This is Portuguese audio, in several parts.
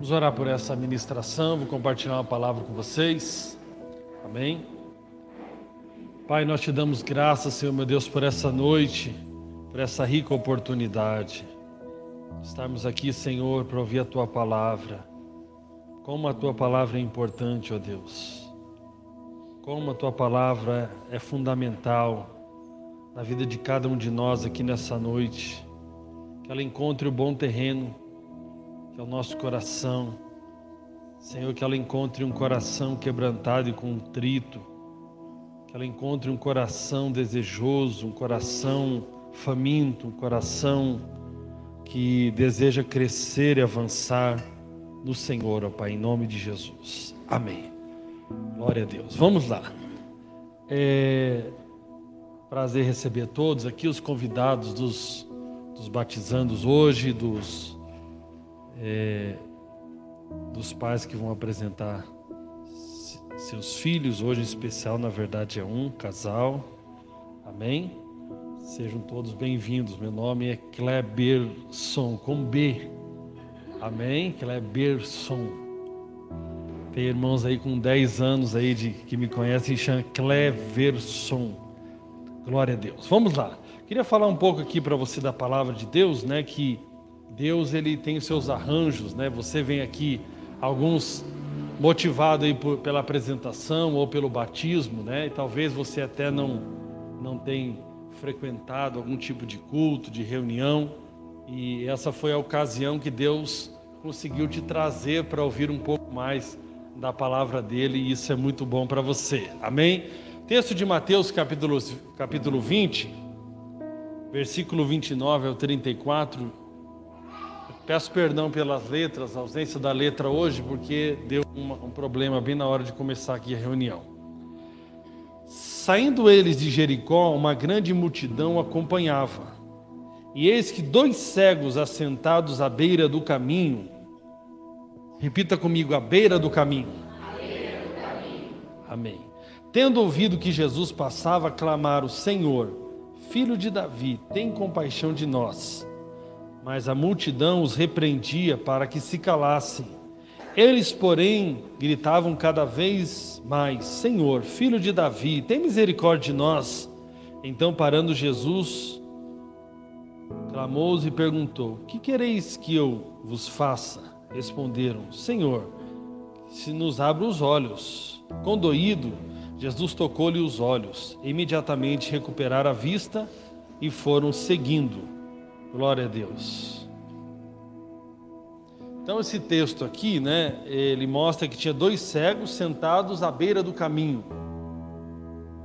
Vamos orar por essa ministração, vou compartilhar uma palavra com vocês. Amém? Pai, nós te damos graças, Senhor meu Deus, por essa noite, por essa rica oportunidade. Estarmos aqui, Senhor, para ouvir a Tua palavra. Como a Tua palavra é importante, ó Deus. Como a Tua palavra é fundamental na vida de cada um de nós aqui nessa noite. Que ela encontre o bom terreno, que é o nosso coração. Senhor, que ela encontre um coração quebrantado e contrito. Que ela encontre um coração desejoso, um coração faminto, um coração que deseja crescer e avançar no Senhor, ó Pai, em nome de Jesus. Amém. Glória a Deus. Vamos lá. Prazer receber todos aqui, os convidados dos batizandos hoje, dos pais que vão apresentar seus filhos. Hoje em especial, na verdade, é um casal. Amém? Sejam todos bem-vindos. Meu nome é Kleberson, com B. Amém? Kleberson. Tem irmãos aí com 10 anos aí que me conhecem e chamam Kleberson. Glória a Deus. Vamos lá. Queria falar um pouco aqui para você da palavra de Deus, né? Que Deus, ele tem os seus arranjos, né? Você vem aqui, alguns motivados aí pela apresentação ou pelo batismo, né? E talvez você até não tenha frequentado algum tipo de culto, de reunião. E essa foi a ocasião que Deus conseguiu te trazer para ouvir um pouco mais da palavra dele. E isso é muito bom para você. Amém? Texto de Mateus, capítulo 20, versículo 29 ao 34. Peço perdão pelas letras, a ausência da letra hoje, porque deu um problema bem na hora de começar aqui a reunião. Saindo eles de Jericó, uma grande multidão acompanhava. E eis que 2 cegos assentados à beira do caminho, repita comigo, à beira do caminho. À beira do caminho. Amém. Tendo ouvido que Jesus passava, clamaram: Senhor, Filho de Davi, tem compaixão de nós. Mas a multidão os repreendia para que se calassem. Eles, porém, gritavam cada vez mais: Senhor, Filho de Davi, tem misericórdia de nós. Então, parando Jesus, clamou-os e perguntou: Que quereis que eu vos faça? Responderam: Senhor, se nos abra os olhos. Condoído, Jesus tocou-lhe os olhos. Imediatamente recuperaram a vista e foram seguindo. Glória a Deus. Então esse texto aqui, né, ele mostra que tinha 2 cegos sentados à beira do caminho.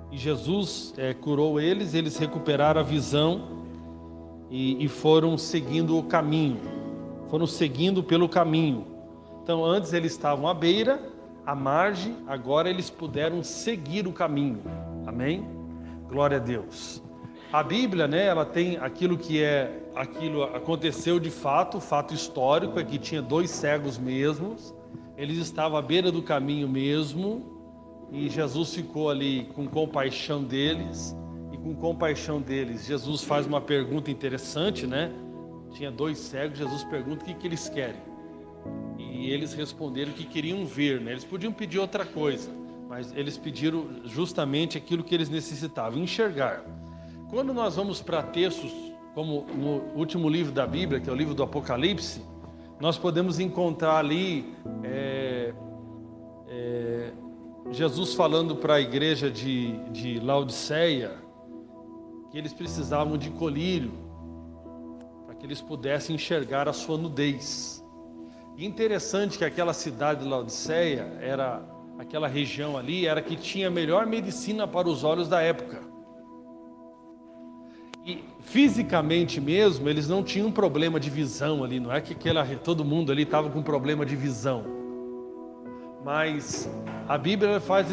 E Jesus curou eles recuperaram a visão e foram seguindo o caminho. Foram seguindo pelo caminho. Então antes eles estavam à beira, à margem, agora eles puderam seguir o caminho. Amém? Glória a Deus. A Bíblia, né, ela tem aquilo aconteceu de fato, fato histórico, é que tinha 2 cegos mesmos, eles estavam à beira do caminho mesmo, e Jesus ficou ali com compaixão deles, e com compaixão deles, Jesus faz uma pergunta interessante, né? Tinha 2 cegos, Jesus pergunta o que eles querem, e eles responderam que queriam ver, né? Eles podiam pedir outra coisa, mas eles pediram justamente aquilo que eles necessitavam, enxergar. Quando nós vamos para textos como no último livro da Bíblia, que é o livro do Apocalipse, nós podemos encontrar ali Jesus falando para a igreja de Laodiceia que eles precisavam de colírio para que eles pudessem enxergar a sua nudez. E interessante que aquela cidade de Laodiceia, aquela região ali, era que tinha a melhor medicina para os olhos da época. E fisicamente mesmo, eles não tinham problema de visão ali, não é que todo mundo ali estava com problema de visão. Mas a Bíblia faz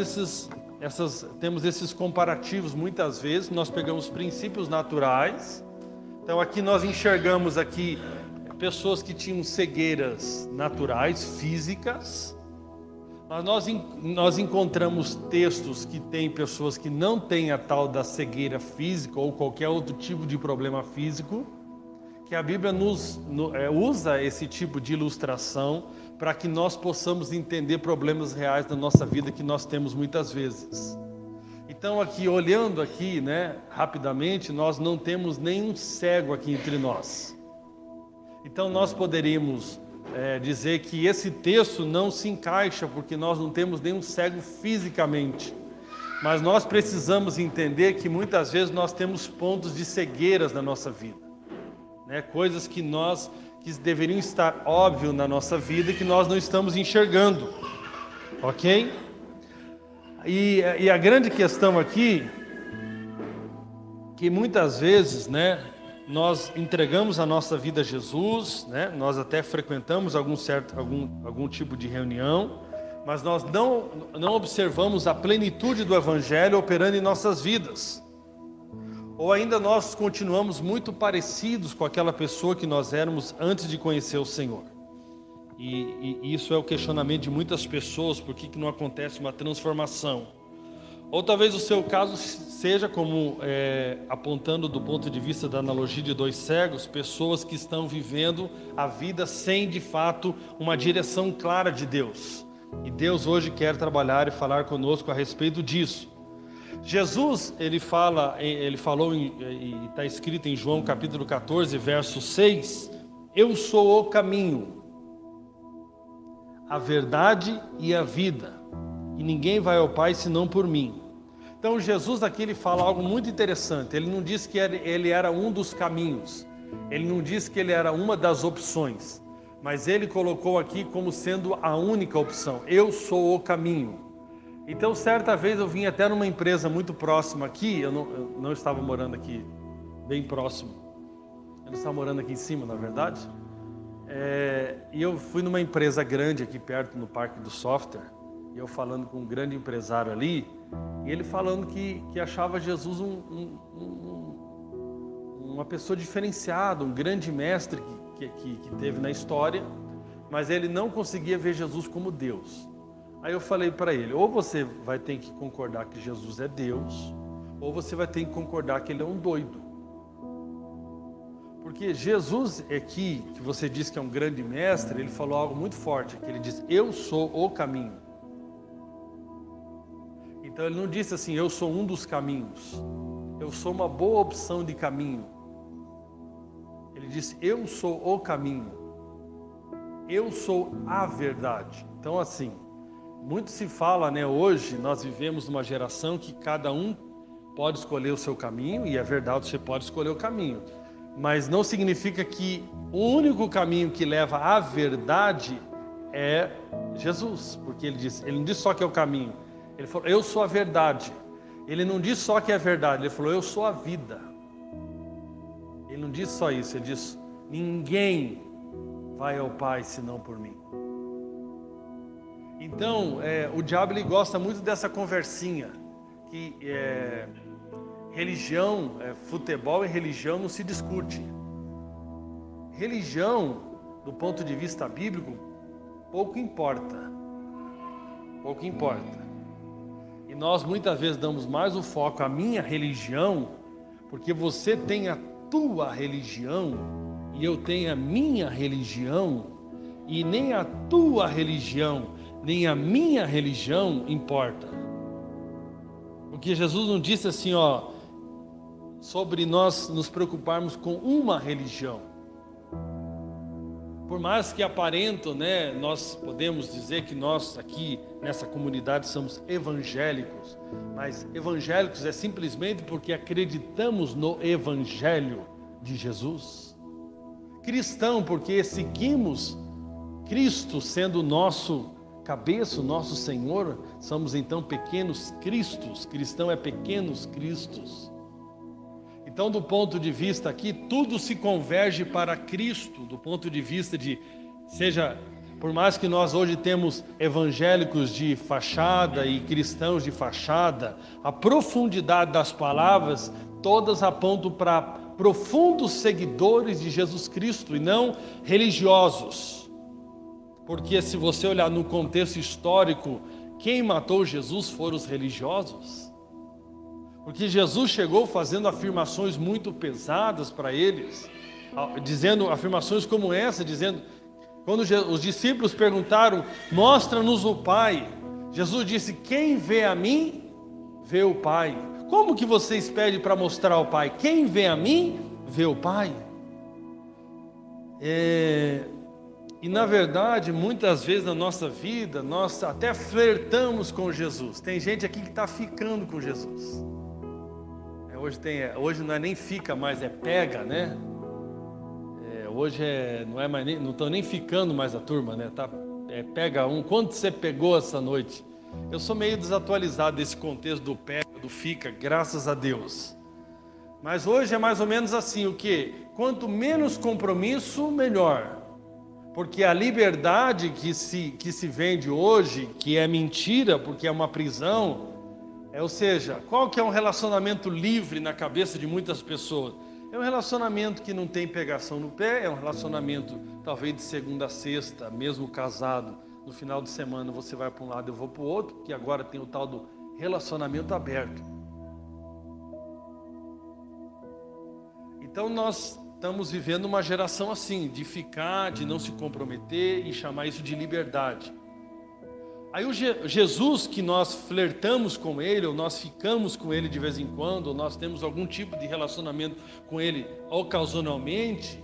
temos esses comparativos muitas vezes, nós pegamos princípios naturais. Então aqui nós enxergamos aqui pessoas que tinham cegueiras naturais, físicas. Mas nós encontramos textos que tem pessoas que não têm a tal da cegueira física ou qualquer outro tipo de problema físico. que a Bíblia usa esse tipo de ilustração para que nós possamos entender problemas reais da nossa vida que nós temos muitas vezes. Então aqui, olhando aqui, né, rapidamente, nós não temos nenhum cego aqui entre nós. Então nós poderíamos dizer que esse texto não se encaixa porque nós não temos nenhum cego fisicamente. Mas nós precisamos entender que muitas vezes nós temos pontos de cegueiras na nossa vida, né? Coisas que deveriam estar óbvio na nossa vida e que nós não estamos enxergando, ok? E a grande questão aqui, que muitas vezes, né, nós entregamos a nossa vida a Jesus, né? Nós até frequentamos algum tipo de reunião, mas nós não observamos a plenitude do Evangelho operando em nossas vidas. Ou ainda nós continuamos muito parecidos com aquela pessoa que nós éramos antes de conhecer o Senhor. E isso é o questionamento de muitas pessoas, por que não acontece uma transformação? Ou talvez o seu caso seja como, apontando do ponto de vista da analogia de dois cegos, pessoas que estão vivendo a vida sem de fato uma direção clara de Deus. E Deus hoje quer trabalhar e falar conosco a respeito disso. Jesus, ele falou, e está escrito em João capítulo 14, verso 6, eu sou o caminho, a verdade e a vida, e ninguém vai ao Pai senão por mim. Então Jesus aqui ele fala algo muito interessante. Ele não diz que ele era um dos caminhos, ele não diz que ele era uma das opções, mas ele colocou aqui como sendo a única opção. Eu sou o caminho. Então certa vez eu vim até numa empresa muito próxima aqui, eu não estava morando aqui bem próximo, eu não estava morando aqui em cima, na verdade, e eu fui numa empresa grande aqui perto no Parque do Software, e eu falando com um grande empresário ali, e ele falando que achava Jesus uma pessoa diferenciada, um grande mestre que teve na história, mas ele não conseguia ver Jesus como Deus. Aí eu falei para ele, ou você vai ter que concordar que Jesus é Deus, ou você vai ter que concordar que ele é um doido. Porque Jesus aqui, que você diz que é um grande mestre, ele falou algo muito forte, que ele diz, eu sou o caminho. Então ele não disse assim, eu sou um dos caminhos, eu sou uma boa opção de caminho. Ele disse, eu sou o caminho, eu sou a verdade. Então assim, muito se fala, né, hoje nós vivemos numa geração que cada um pode escolher o seu caminho, e é verdade, você pode escolher o caminho, mas não significa que o único caminho que leva à verdade é Jesus, porque ele não disse só que é o caminho, ele falou, eu sou a verdade. Ele não disse só que é verdade, ele falou, eu sou a vida. Ele não disse só isso, ele disse, ninguém vai ao Pai senão por mim. Então, o diabo ele gosta muito dessa conversinha, que religião, futebol e religião não se discute. Religião, do ponto de vista bíblico, pouco importa. Pouco importa. E nós muitas vezes damos mais o foco à minha religião, porque você tem a tua religião e eu tenho a minha religião, e nem a tua religião, nem a minha religião importa. Porque Jesus não disse assim, sobre nós nos preocuparmos com uma religião. Por mais que aparentam, né, nós podemos dizer que nós aqui nessa comunidade somos evangélicos, mas evangélicos é simplesmente porque acreditamos no Evangelho de Jesus. Cristão porque seguimos Cristo sendo o nosso cabeça, o nosso Senhor, somos então pequenos cristos. Cristão é pequenos cristos. Então, do ponto de vista aqui, tudo se converge para Cristo, do ponto de vista de, seja, por mais que nós hoje temos evangélicos de fachada e cristãos de fachada, a profundidade das palavras, todas apontam para profundos seguidores de Jesus Cristo e não religiosos. Porque se você olhar no contexto histórico, quem matou Jesus foram os religiosos. Porque Jesus chegou fazendo afirmações muito pesadas para eles. dizendo afirmações como essa, dizendo, quando os discípulos perguntaram, mostra-nos o Pai, Jesus disse, quem vê a mim, vê o Pai. Como que vocês pedem para mostrar o Pai? Quem vê a mim, vê o Pai. E na verdade, muitas vezes na nossa vida, nós até flertamos com Jesus. Tem gente aqui que está ficando com Jesus. Hoje não é nem fica mais, é pega, né? Hoje não estão nem ficando mais a turma, né? Pega um. Quanto você pegou essa noite? Eu sou meio desatualizado desse contexto do pega, do fica, graças a Deus. Mas hoje é mais ou menos assim, o quê? Quanto menos compromisso, melhor. Porque a liberdade que se vende hoje, que é mentira, porque é uma prisão, ou seja, qual que é um relacionamento livre na cabeça de muitas pessoas? É um relacionamento que não tem pegação no pé, é um relacionamento talvez de segunda a sexta, mesmo casado, no final de semana você vai para um lado, eu vou para o outro, que agora tem o tal do relacionamento aberto. Então nós estamos vivendo uma geração assim, de ficar, de não se comprometer e chamar isso de liberdade. Aí o Jesus que nós flertamos com ele, ou nós ficamos com ele de vez em quando, ou nós temos algum tipo de relacionamento com ele ocasionalmente,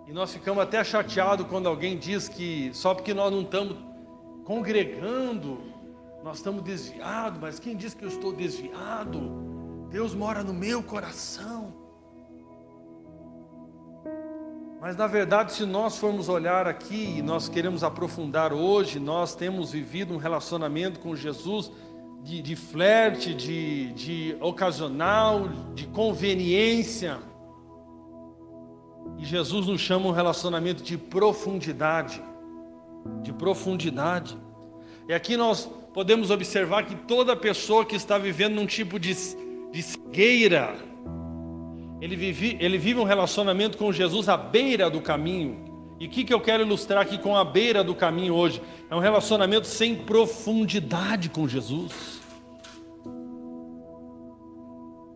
e nós ficamos até chateados quando alguém diz que só porque nós não estamos congregando, nós estamos desviados, mas quem diz que eu estou desviado? Deus mora no meu coração. Mas na verdade, se nós formos olhar aqui, e nós queremos aprofundar hoje, nós temos vivido um relacionamento com Jesus de flerte, de ocasional, de conveniência. E Jesus nos chama um relacionamento de profundidade. De profundidade. E aqui nós podemos observar que toda pessoa que está vivendo num tipo de cegueira, ele vive um relacionamento com Jesus à beira do caminho. E o que eu quero ilustrar aqui com a beira do caminho hoje? É um relacionamento sem profundidade com Jesus.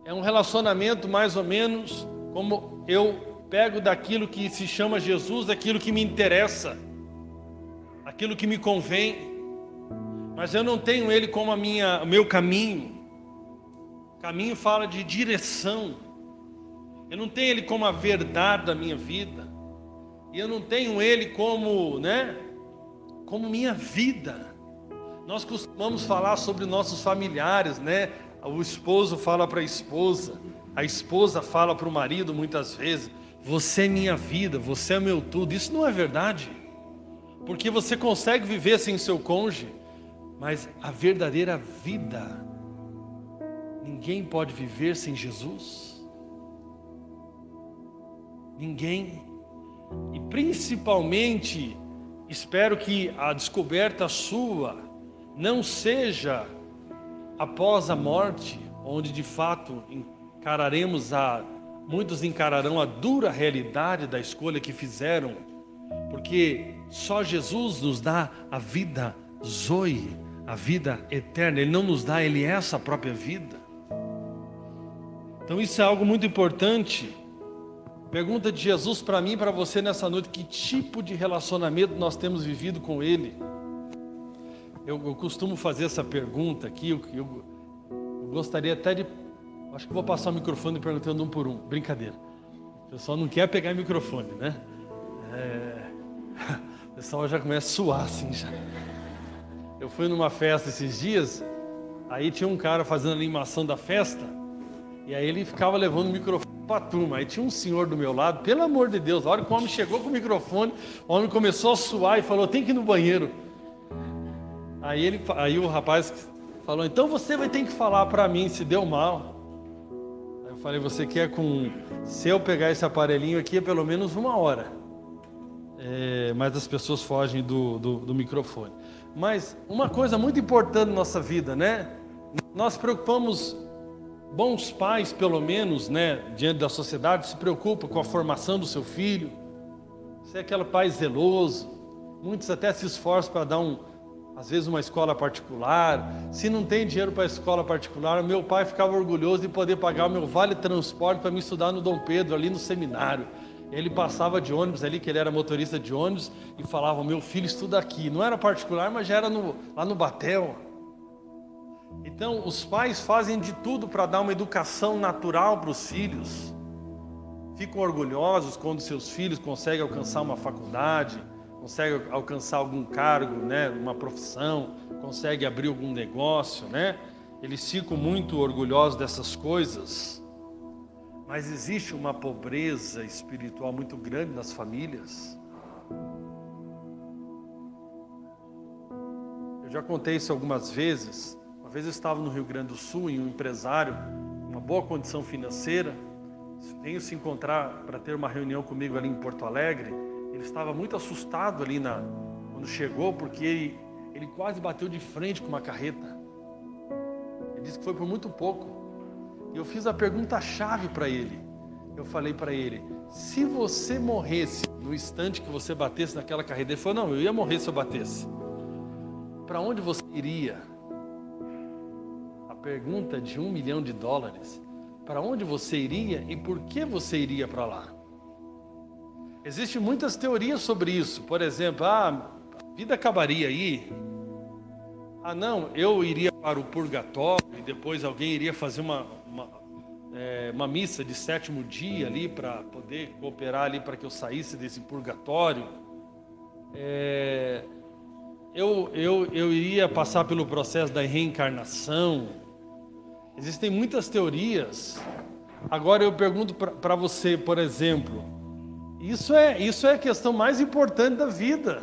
É um relacionamento mais ou menos como eu pego daquilo que se chama Jesus, daquilo que me interessa, aquilo que me convém, mas eu não tenho ele como o meu caminho. Caminho fala de direção. Eu não tenho ele como a verdade da minha vida. E eu não tenho ele como minha vida. Nós costumamos falar sobre nossos familiares, né? O esposo fala para a esposa fala para o marido muitas vezes, você é minha vida, você é meu tudo. Isso não é verdade. Porque você consegue viver sem seu cônjuge, mas a verdadeira vida, ninguém pode viver sem Jesus. Ninguém. E principalmente, espero que a descoberta sua não seja após a morte, onde de fato muitos encararão a dura realidade da escolha que fizeram, porque só Jesus nos dá a vida Zoe, a vida eterna. Ele não nos dá, Ele é essa própria vida. Então isso é algo muito importante. Pergunta de Jesus para mim e para você nessa noite: que tipo de relacionamento nós temos vivido com Ele? Eu costumo fazer essa pergunta aqui, eu gostaria até de... Acho que vou passar o microfone perguntando um por um. Brincadeira. O pessoal não quer pegar o microfone, né? O pessoal já começa a suar assim já. Eu fui numa festa esses dias, aí tinha um cara fazendo a animação da festa, e aí ele ficava levando o microfone para a turma. Aí tinha um senhor do meu lado, pelo amor de Deus, a hora que o homem chegou com o microfone, o homem começou a suar e falou: tem que ir no banheiro. Aí o rapaz falou: então você vai ter que falar para mim se deu mal. Aí eu falei: você quer se eu pegar esse aparelhinho aqui é pelo menos 1 hora. Mas as pessoas fogem do microfone. Mas uma coisa muito importante na nossa vida, né? Nós preocupamos, bons pais pelo menos, né, diante da sociedade, se preocupam com a formação do seu filho. Você é aquele pai zeloso. Muitos até se esforçam para dar às vezes uma escola particular. Se não tem dinheiro para a escola particular, meu pai ficava orgulhoso de poder pagar o meu vale transporte para me estudar no Dom Pedro, ali no seminário. Ele passava de ônibus ali, que ele era motorista de ônibus, e falava: meu filho estuda aqui. Não era particular, mas já era lá no Batel. Então os pais fazem de tudo para dar uma educação natural para os filhos. Ficam orgulhosos quando seus filhos conseguem alcançar uma faculdade, conseguem alcançar algum cargo, né, uma profissão, conseguem abrir algum negócio, né? Eles ficam muito orgulhosos dessas coisas. Mas existe uma pobreza espiritual muito grande nas famílias. Eu já contei isso algumas vezes. Uma vez eu estava no Rio Grande do Sul e um empresário, uma boa condição financeira, veio se encontrar para ter uma reunião comigo ali em Porto Alegre. Ele estava muito assustado ali quando chegou, porque ele quase bateu de frente com uma carreta. Ele disse que foi por muito pouco. E eu fiz a pergunta-chave para ele. Eu falei para ele: se você morresse no instante que você batesse naquela carreta? Ele falou: não, eu ia morrer se eu batesse. Para onde você iria? A pergunta de $1 milhão. Para onde você iria e por que você iria para lá? Existem muitas teorias sobre isso. Por exemplo, a vida acabaria aí. Não, eu iria para o purgatório e depois alguém iria fazer uma missa de 7º dia ali para poder cooperar ali para que eu saísse desse purgatório. Eu iria passar pelo processo da reencarnação. Existem muitas teorias. Agora eu pergunto para você, por exemplo, isso é a questão mais importante da vida.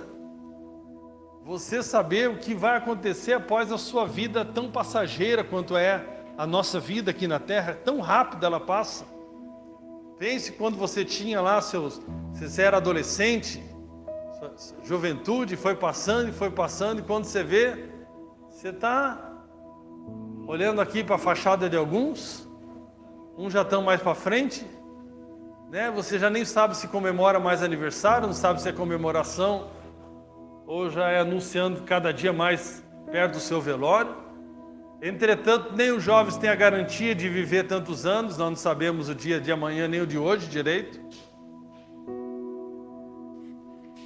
Você saber o que vai acontecer após a sua vida, tão passageira quanto é a nossa vida aqui na Terra, tão rápida ela passa. Pense quando você tinha lá você era adolescente, juventude, foi passando, e quando você vê, você está olhando aqui para a fachada de alguns, uns já estão mais para frente, né? Você já nem sabe se comemora mais aniversário, não sabe se é comemoração, ou já é anunciando cada dia mais perto do seu velório. Entretanto, nem os jovens têm a garantia de viver tantos anos, nós não sabemos o dia de amanhã nem o de hoje direito.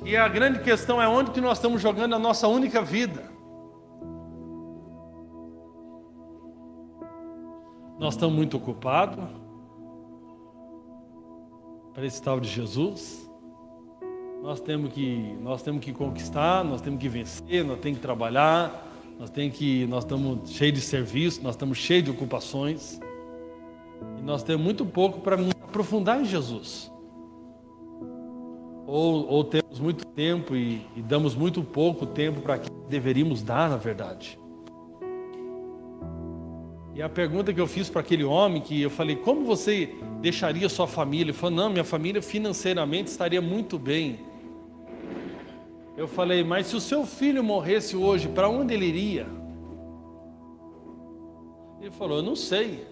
E a grande questão é onde que nós estamos jogando a nossa única vida. Nós estamos muito ocupados para esse tal de Jesus. Nós temos que conquistar, nós temos que vencer, nós temos que trabalhar, nós estamos cheios de serviço, nós estamos cheios de ocupações. E nós temos muito pouco para nos aprofundar em Jesus. Ou temos muito tempo e damos muito pouco tempo para que deveríamos dar, na verdade. E a pergunta que eu fiz para aquele homem, que eu falei: como você deixaria sua família? Ele falou: não, minha família financeiramente estaria muito bem. Eu falei: mas se o seu filho morresse hoje, para onde ele iria? Ele falou: eu não sei.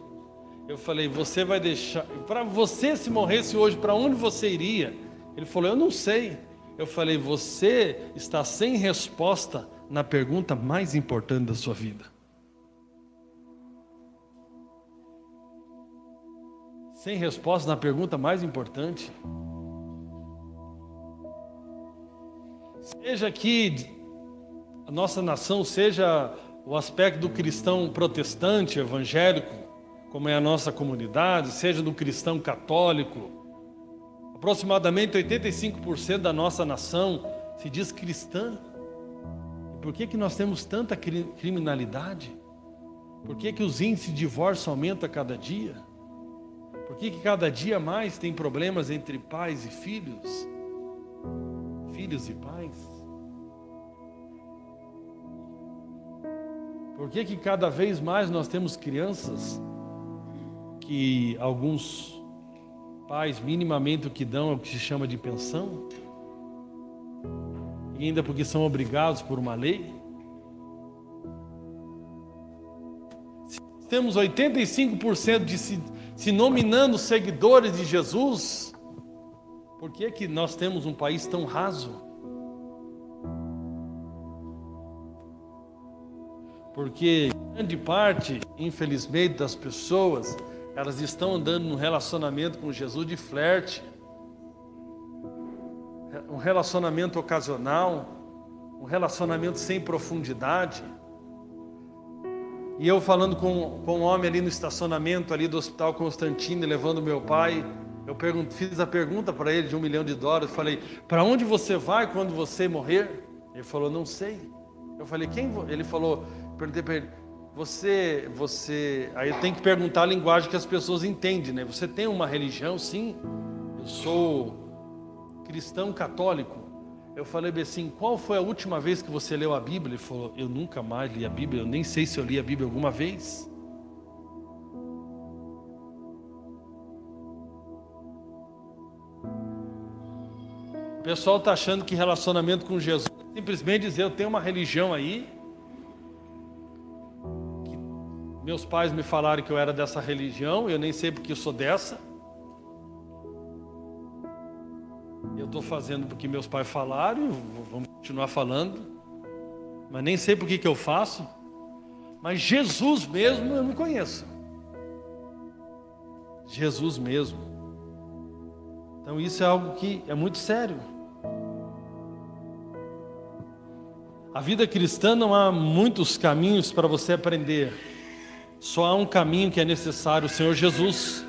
Eu falei: você vai deixar, para você, se morresse hoje, para onde você iria? Ele falou: eu não sei. Eu falei: você está sem resposta na pergunta mais importante da sua vida. Sem resposta na pergunta mais importante. Seja que a nossa nação seja o aspecto do cristão protestante, evangélico, como é a nossa comunidade, seja do cristão católico, aproximadamente 85% da nossa nação se diz cristã. E por que nós temos tanta criminalidade? Por que os índices de divórcio aumentam a cada dia? Por que cada dia mais tem problemas entre pais e filhos? Filhos e pais? Por que cada vez mais nós temos crianças que alguns pais minimamente o que dão é o que se chama de pensão? E ainda porque são obrigados por uma lei? Se temos 85% de se nominando seguidores de Jesus, por que nós temos um país tão raso? Porque grande parte, infelizmente, das pessoas, elas estão andando num relacionamento com Jesus de flerte, um relacionamento ocasional, um relacionamento sem profundidade. E eu falando com um homem ali no estacionamento ali do Hospital Constantino, levando meu pai, fiz a pergunta para ele de $1 milhão, falei, para onde você vai quando você morrer? Ele falou, não sei. Eu falei, ele falou, perguntei para ele, aí eu tenho que perguntar a linguagem que as pessoas entendem, né? Você tem uma religião? Sim, eu sou cristão católico. Eu falei assim, qual foi a última vez que você leu a Bíblia? Ele falou, eu nunca mais li a Bíblia, eu nem sei se eu li a Bíblia alguma vez. O pessoal está achando que relacionamento com Jesus é simplesmente dizer, eu tenho uma religião aí, que meus pais me falaram que eu era dessa religião, eu nem sei porque eu sou dessa. Eu estou fazendo porque meus pais falaram, vamos continuar falando, mas nem sei por que eu faço. Mas Jesus mesmo eu não conheço. Jesus mesmo. Então isso é algo que é muito sério. A vida cristã não há muitos caminhos para você aprender. Só há um caminho que é necessário, o Senhor Jesus.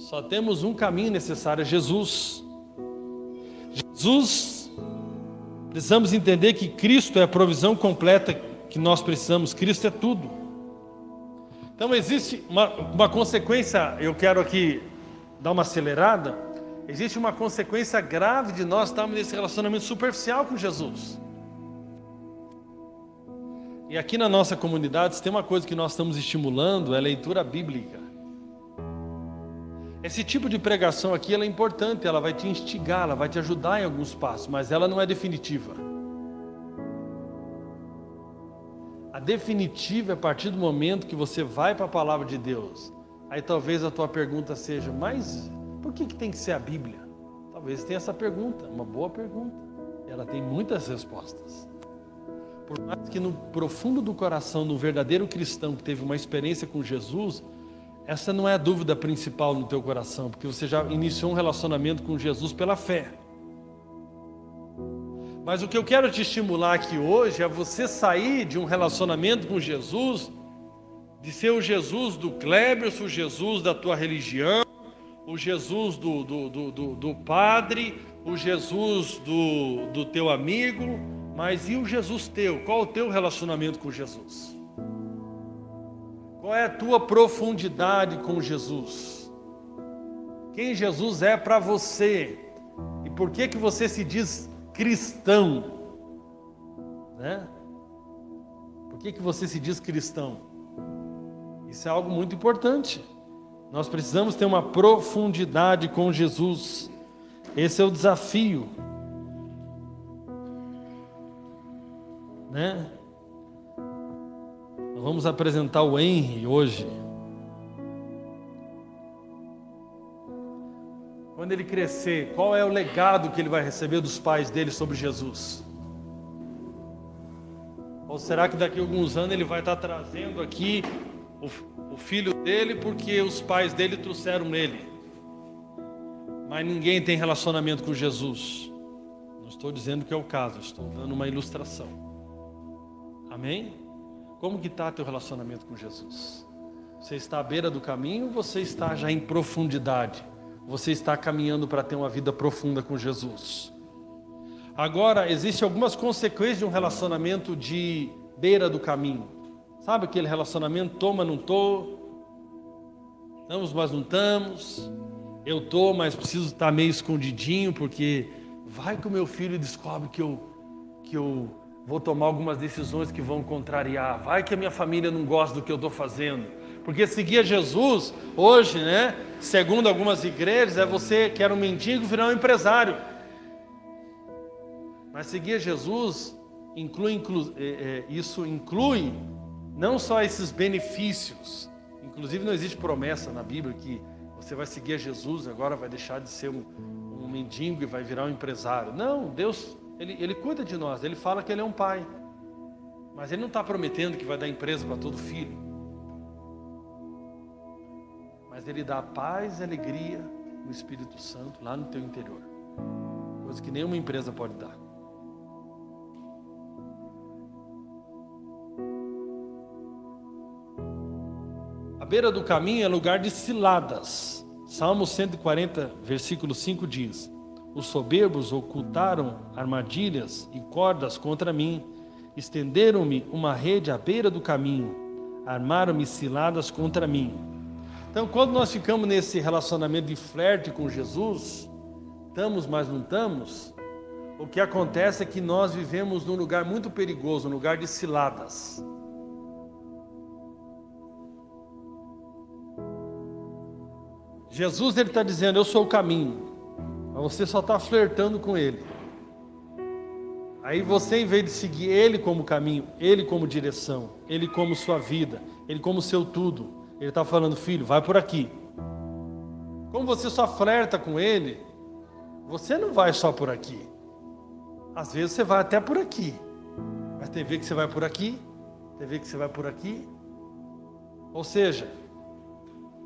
Só temos um caminho necessário, é Jesus. Jesus, precisamos entender que Cristo é a provisão completa que nós precisamos. Cristo é tudo. Então existe uma consequência, eu quero aqui dar uma acelerada. Existe uma consequência grave de nós estarmos nesse relacionamento superficial com Jesus. E aqui na nossa comunidade, se tem uma coisa que nós estamos estimulando, é a leitura bíblica. Esse tipo de pregação aqui, ela é importante, ela vai te instigar, ela vai te ajudar em alguns passos, mas ela não é definitiva. A definitiva é a partir do momento que você vai para a palavra de Deus. Aí talvez a tua pergunta seja, mas por que tem que ser a Bíblia? Talvez tenha essa pergunta, uma boa pergunta. Ela tem muitas respostas. Por mais que no profundo do coração, no verdadeiro cristão que teve uma experiência com Jesus, essa não é a dúvida principal no teu coração, porque você já iniciou um relacionamento com Jesus pela fé. Mas o que eu quero te estimular aqui hoje é você sair de um relacionamento com Jesus, de ser o Jesus do Kleber, o Jesus da tua religião, o Jesus do padre, o Jesus do teu amigo, mas e o Jesus teu? Qual o teu relacionamento com Jesus? Qual é a tua profundidade com Jesus? Quem Jesus é para você? E por que você se diz cristão? Né? Por que você se diz cristão? Isso é algo muito importante. Nós precisamos ter uma profundidade com Jesus. Esse é o desafio. Né? Nós vamos apresentar o Henry hoje. Quando ele crescer, qual é o legado que ele vai receber dos pais dele sobre Jesus? Ou será que daqui a alguns anos ele vai estar trazendo aqui o filho dele porque os pais dele trouxeram ele? Mas ninguém tem relacionamento com Jesus. Não estou dizendo que é o caso, estou dando uma ilustração. Amém? Como que está teu relacionamento com Jesus? Você está à beira do caminho ou você está já em profundidade? Você está caminhando para ter uma vida profunda com Jesus? Agora, existem algumas consequências de um relacionamento de beira do caminho. Sabe aquele relacionamento, tô, mas não tô? Estamos, mas não estamos? Eu tô, mas preciso estar meio escondidinho, porque vai que o meu filho descobre que eu vou tomar algumas decisões que vão contrariar. Vai que a minha família não gosta do que eu estou fazendo. Porque seguir a Jesus, hoje, né, segundo algumas igrejas, é você que era um mendigo virar um empresário. Mas seguir a Jesus, isso inclui não só esses benefícios. Inclusive não existe promessa na Bíblia que você vai seguir a Jesus, agora vai deixar de ser um mendigo e vai virar um empresário. Não, Deus... Ele cuida de nós, Ele fala que Ele é um pai. Mas Ele não está prometendo que vai dar empresa para todo filho. Mas Ele dá paz e alegria no Espírito Santo lá no teu interior. Coisa que nenhuma empresa pode dar. A beira do caminho é lugar de ciladas. Salmo 140, versículo 5 diz: os soberbos ocultaram armadilhas e cordas contra mim, estenderam-me uma rede à beira do caminho, armaram-me ciladas contra mim. Então, quando nós ficamos nesse relacionamento de flerte com Jesus, estamos, mas não estamos, o que acontece é que nós vivemos num lugar muito perigoso, um lugar de ciladas. Jesus, Ele está dizendo, eu sou o caminho, mas você só está flertando com Ele. Aí você, em vez de seguir Ele como caminho, Ele como direção, Ele como sua vida, Ele como seu tudo, Ele está falando, filho, vai por aqui. Como você só flerta com Ele, você não vai só por aqui. Às vezes você vai até por aqui, mas tem vezes que você vai por aqui, tem vezes que você vai por aqui. Ou seja,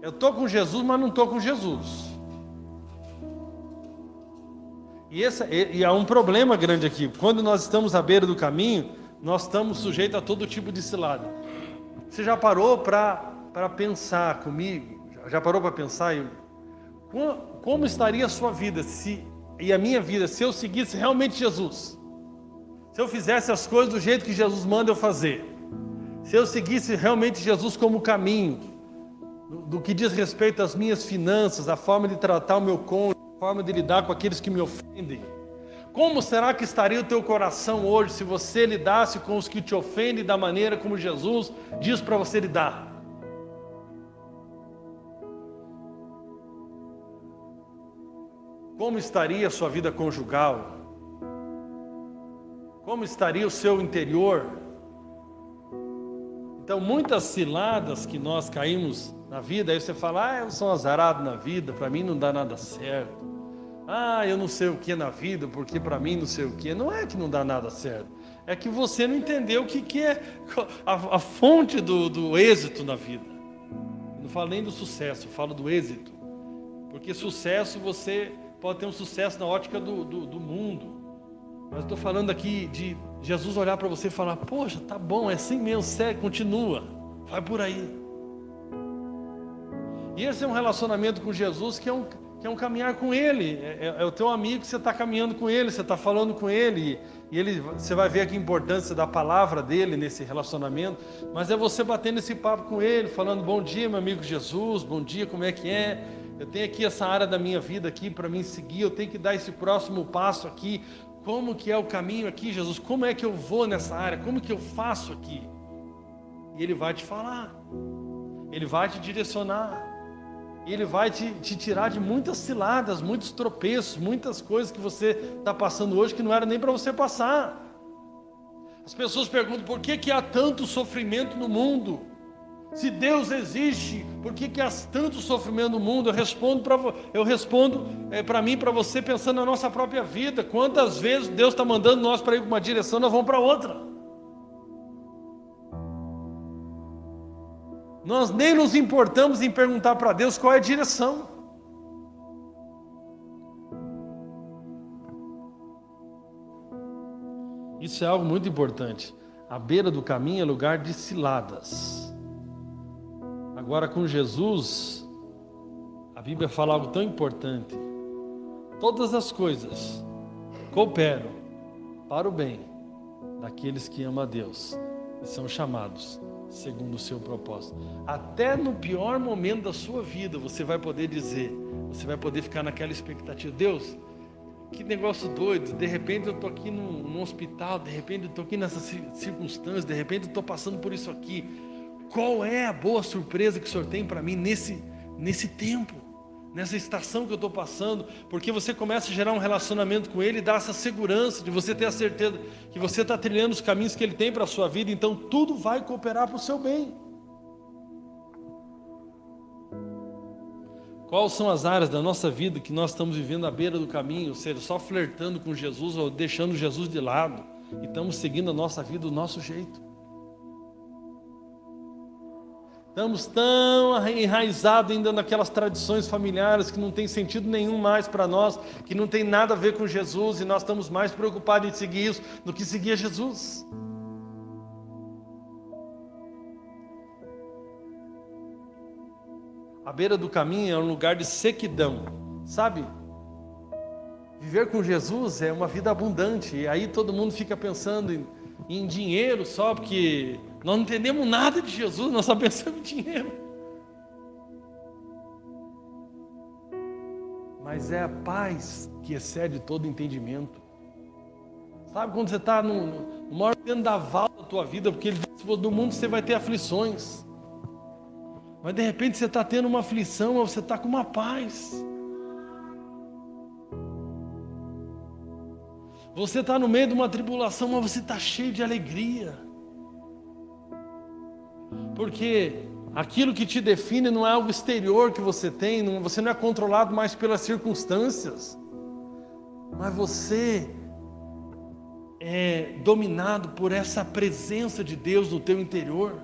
eu estou com Jesus, mas não estou com Jesus. E há um problema grande aqui. Quando nós estamos à beira do caminho, nós estamos sujeitos a todo tipo de cilada. Você já parou para pensar comigo? Já parou para pensar em como estaria a sua vida e a minha vida se eu seguisse realmente Jesus? Se eu fizesse as coisas do jeito que Jesus manda eu fazer? Se eu seguisse realmente Jesus como caminho? Do que diz respeito às minhas finanças, a forma de tratar o meu cônjuge, a forma de lidar com aqueles que me ofendem. Como será que estaria o teu coração hoje se você lidasse com os que te ofendem da maneira como Jesus diz para você lidar? Como estaria a sua vida conjugal? Como estaria o seu interior? Então, muitas ciladas que nós caímos na vida, aí você fala, eu sou azarado na vida, para mim não dá nada certo. Eu não sei o que na vida, porque para mim não sei o que. Não é que não dá nada certo, é que você não entendeu o que é a fonte do êxito na vida. Eu não falo nem do sucesso, eu falo do êxito. Porque sucesso, você pode ter um sucesso na ótica do mundo. Mas eu estou falando aqui de Jesus olhar para você e falar, poxa, tá bom, é assim mesmo, sério, continua, vai por aí. E esse é um relacionamento com Jesus que é um caminhar com Ele, é o teu amigo que você está caminhando com Ele, você está falando com Ele, e você vai ver aqui a importância da palavra dEle nesse relacionamento, mas é você batendo esse papo com Ele, falando, bom dia meu amigo Jesus, bom dia, como é que é? Eu tenho aqui essa área da minha vida aqui para mim seguir, eu tenho que dar esse próximo passo aqui. Como que é o caminho aqui, Jesus? Como é que eu vou nessa área? Como que eu faço aqui? E Ele vai te falar. Ele vai te direcionar. Ele vai te tirar de muitas ciladas, muitos tropeços, muitas coisas que você está passando hoje que não era nem para você passar. As pessoas perguntam, por que há tanto sofrimento no mundo? Se Deus existe, por que há tanto sofrimento no mundo? Eu respondo para mim, para você, pensando na nossa própria vida. Quantas vezes Deus está mandando nós para ir para uma direção, nós vamos para outra. Nós nem nos importamos em perguntar para Deus qual é a direção. Isso é algo muito importante. A beira do caminho é lugar de ciladas. Agora com Jesus, a Bíblia fala algo tão importante. Todas as coisas cooperam para o bem daqueles que amam a Deus e são chamados segundo o seu propósito. Até no pior momento da sua vida, você vai poder dizer, você vai poder ficar naquela expectativa, Deus, que negócio doido, de repente eu estou aqui num hospital, de repente eu estou aqui nessas circunstâncias, de repente eu estou passando por isso aqui. Qual é a boa surpresa que o Senhor tem para mim nesse tempo, nessa estação que eu estou passando? Porque você começa a gerar um relacionamento com Ele e dá essa segurança de você ter a certeza que você está trilhando os caminhos que Ele tem para a sua vida, então tudo vai cooperar para o seu bem. Quais são as áreas da nossa vida que nós estamos vivendo à beira do caminho, ou seja, só flertando com Jesus ou deixando Jesus de lado e estamos seguindo a nossa vida do nosso jeito? Estamos tão enraizados ainda naquelas tradições familiares que não tem sentido nenhum mais para nós, que não tem nada a ver com Jesus, e nós estamos mais preocupados em seguir isso do que seguir Jesus. A beira do caminho é um lugar de sequidão, sabe? Viver com Jesus é uma vida abundante, e aí todo mundo fica pensando em dinheiro só, porque nós não entendemos nada de Jesus, nós só pensamos em dinheiro. Mas é a paz que excede todo entendimento. Sabe quando você está no maior vendaval da tua vida, porque ele disse, no mundo você vai ter aflições, mas de repente você está tendo uma aflição, mas você está com uma paz. Você está no meio de uma tribulação, mas você está cheio de alegria. Porque aquilo que te define não é algo exterior que você tem, você não é controlado mais pelas circunstâncias, mas você é dominado por essa presença de Deus no teu interior.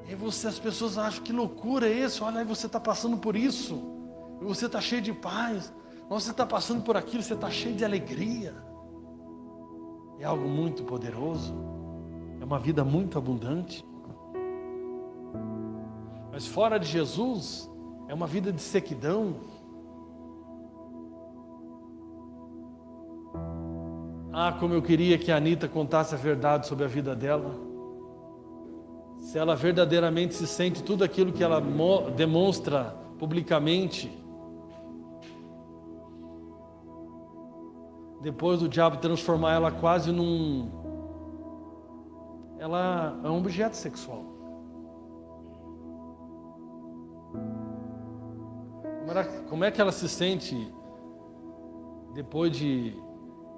E as pessoas acham, que loucura é isso? Olha aí, você está passando por isso, e você está cheio de paz. Você está passando por aquilo, você está cheio de alegria. É algo muito poderoso, é uma vida muito abundante. Mas fora de Jesus, é uma vida de sequidão. Ah, como eu queria que a Anita contasse a verdade sobre a vida dela. Se ela verdadeiramente se sente tudo aquilo que ela demonstra publicamente, depois do diabo transformar ela quase ela é um objeto sexual. Como é que ela se sente depois de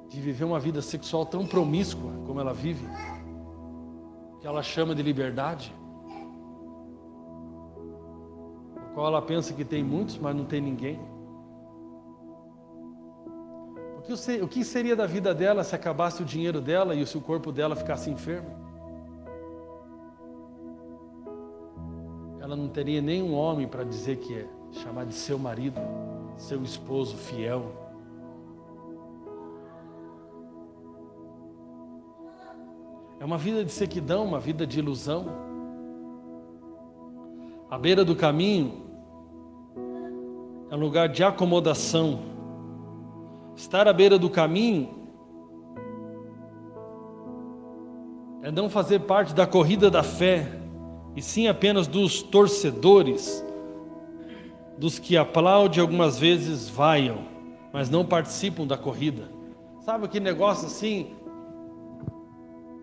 viver uma vida sexual tão promíscua como ela vive, que ela chama de liberdade, no qual ela pensa que tem muitos, mas não tem ninguém? O que seria da vida dela se acabasse o dinheiro dela e se o corpo dela ficasse enfermo? Ela não teria nenhum homem para dizer que é, chamar de seu marido, seu esposo fiel. É uma vida de sequidão, uma vida de ilusão. À beira do caminho é um lugar de acomodação. Estar à beira do caminho é não fazer parte da corrida da fé, e sim apenas dos torcedores, dos que aplaudem algumas vezes vaiam, mas não participam da corrida. Sabe aquele negócio assim?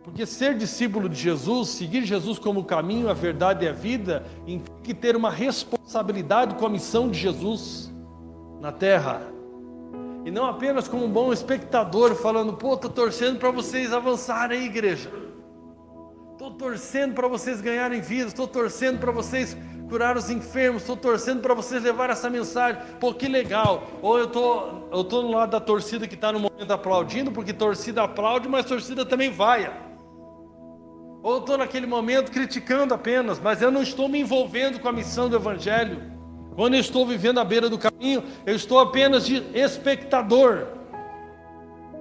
Porque ser discípulo de Jesus, seguir Jesus como o caminho, a verdade e a vida, implica que ter uma responsabilidade com a missão de Jesus na terra. E não apenas como um bom espectador falando, pô, estou torcendo para vocês avançarem, igreja. Estou torcendo para vocês ganharem vida, estou torcendo para vocês curar os enfermos, estou torcendo para vocês levar essa mensagem. Pô, que legal. Ou eu tô no lado da torcida que está no momento aplaudindo, porque torcida aplaude, mas torcida também vaia. Ou eu estou naquele momento criticando apenas, mas eu não estou me envolvendo com a missão do Evangelho. Quando eu estou vivendo à beira do caminho, eu estou apenas de espectador,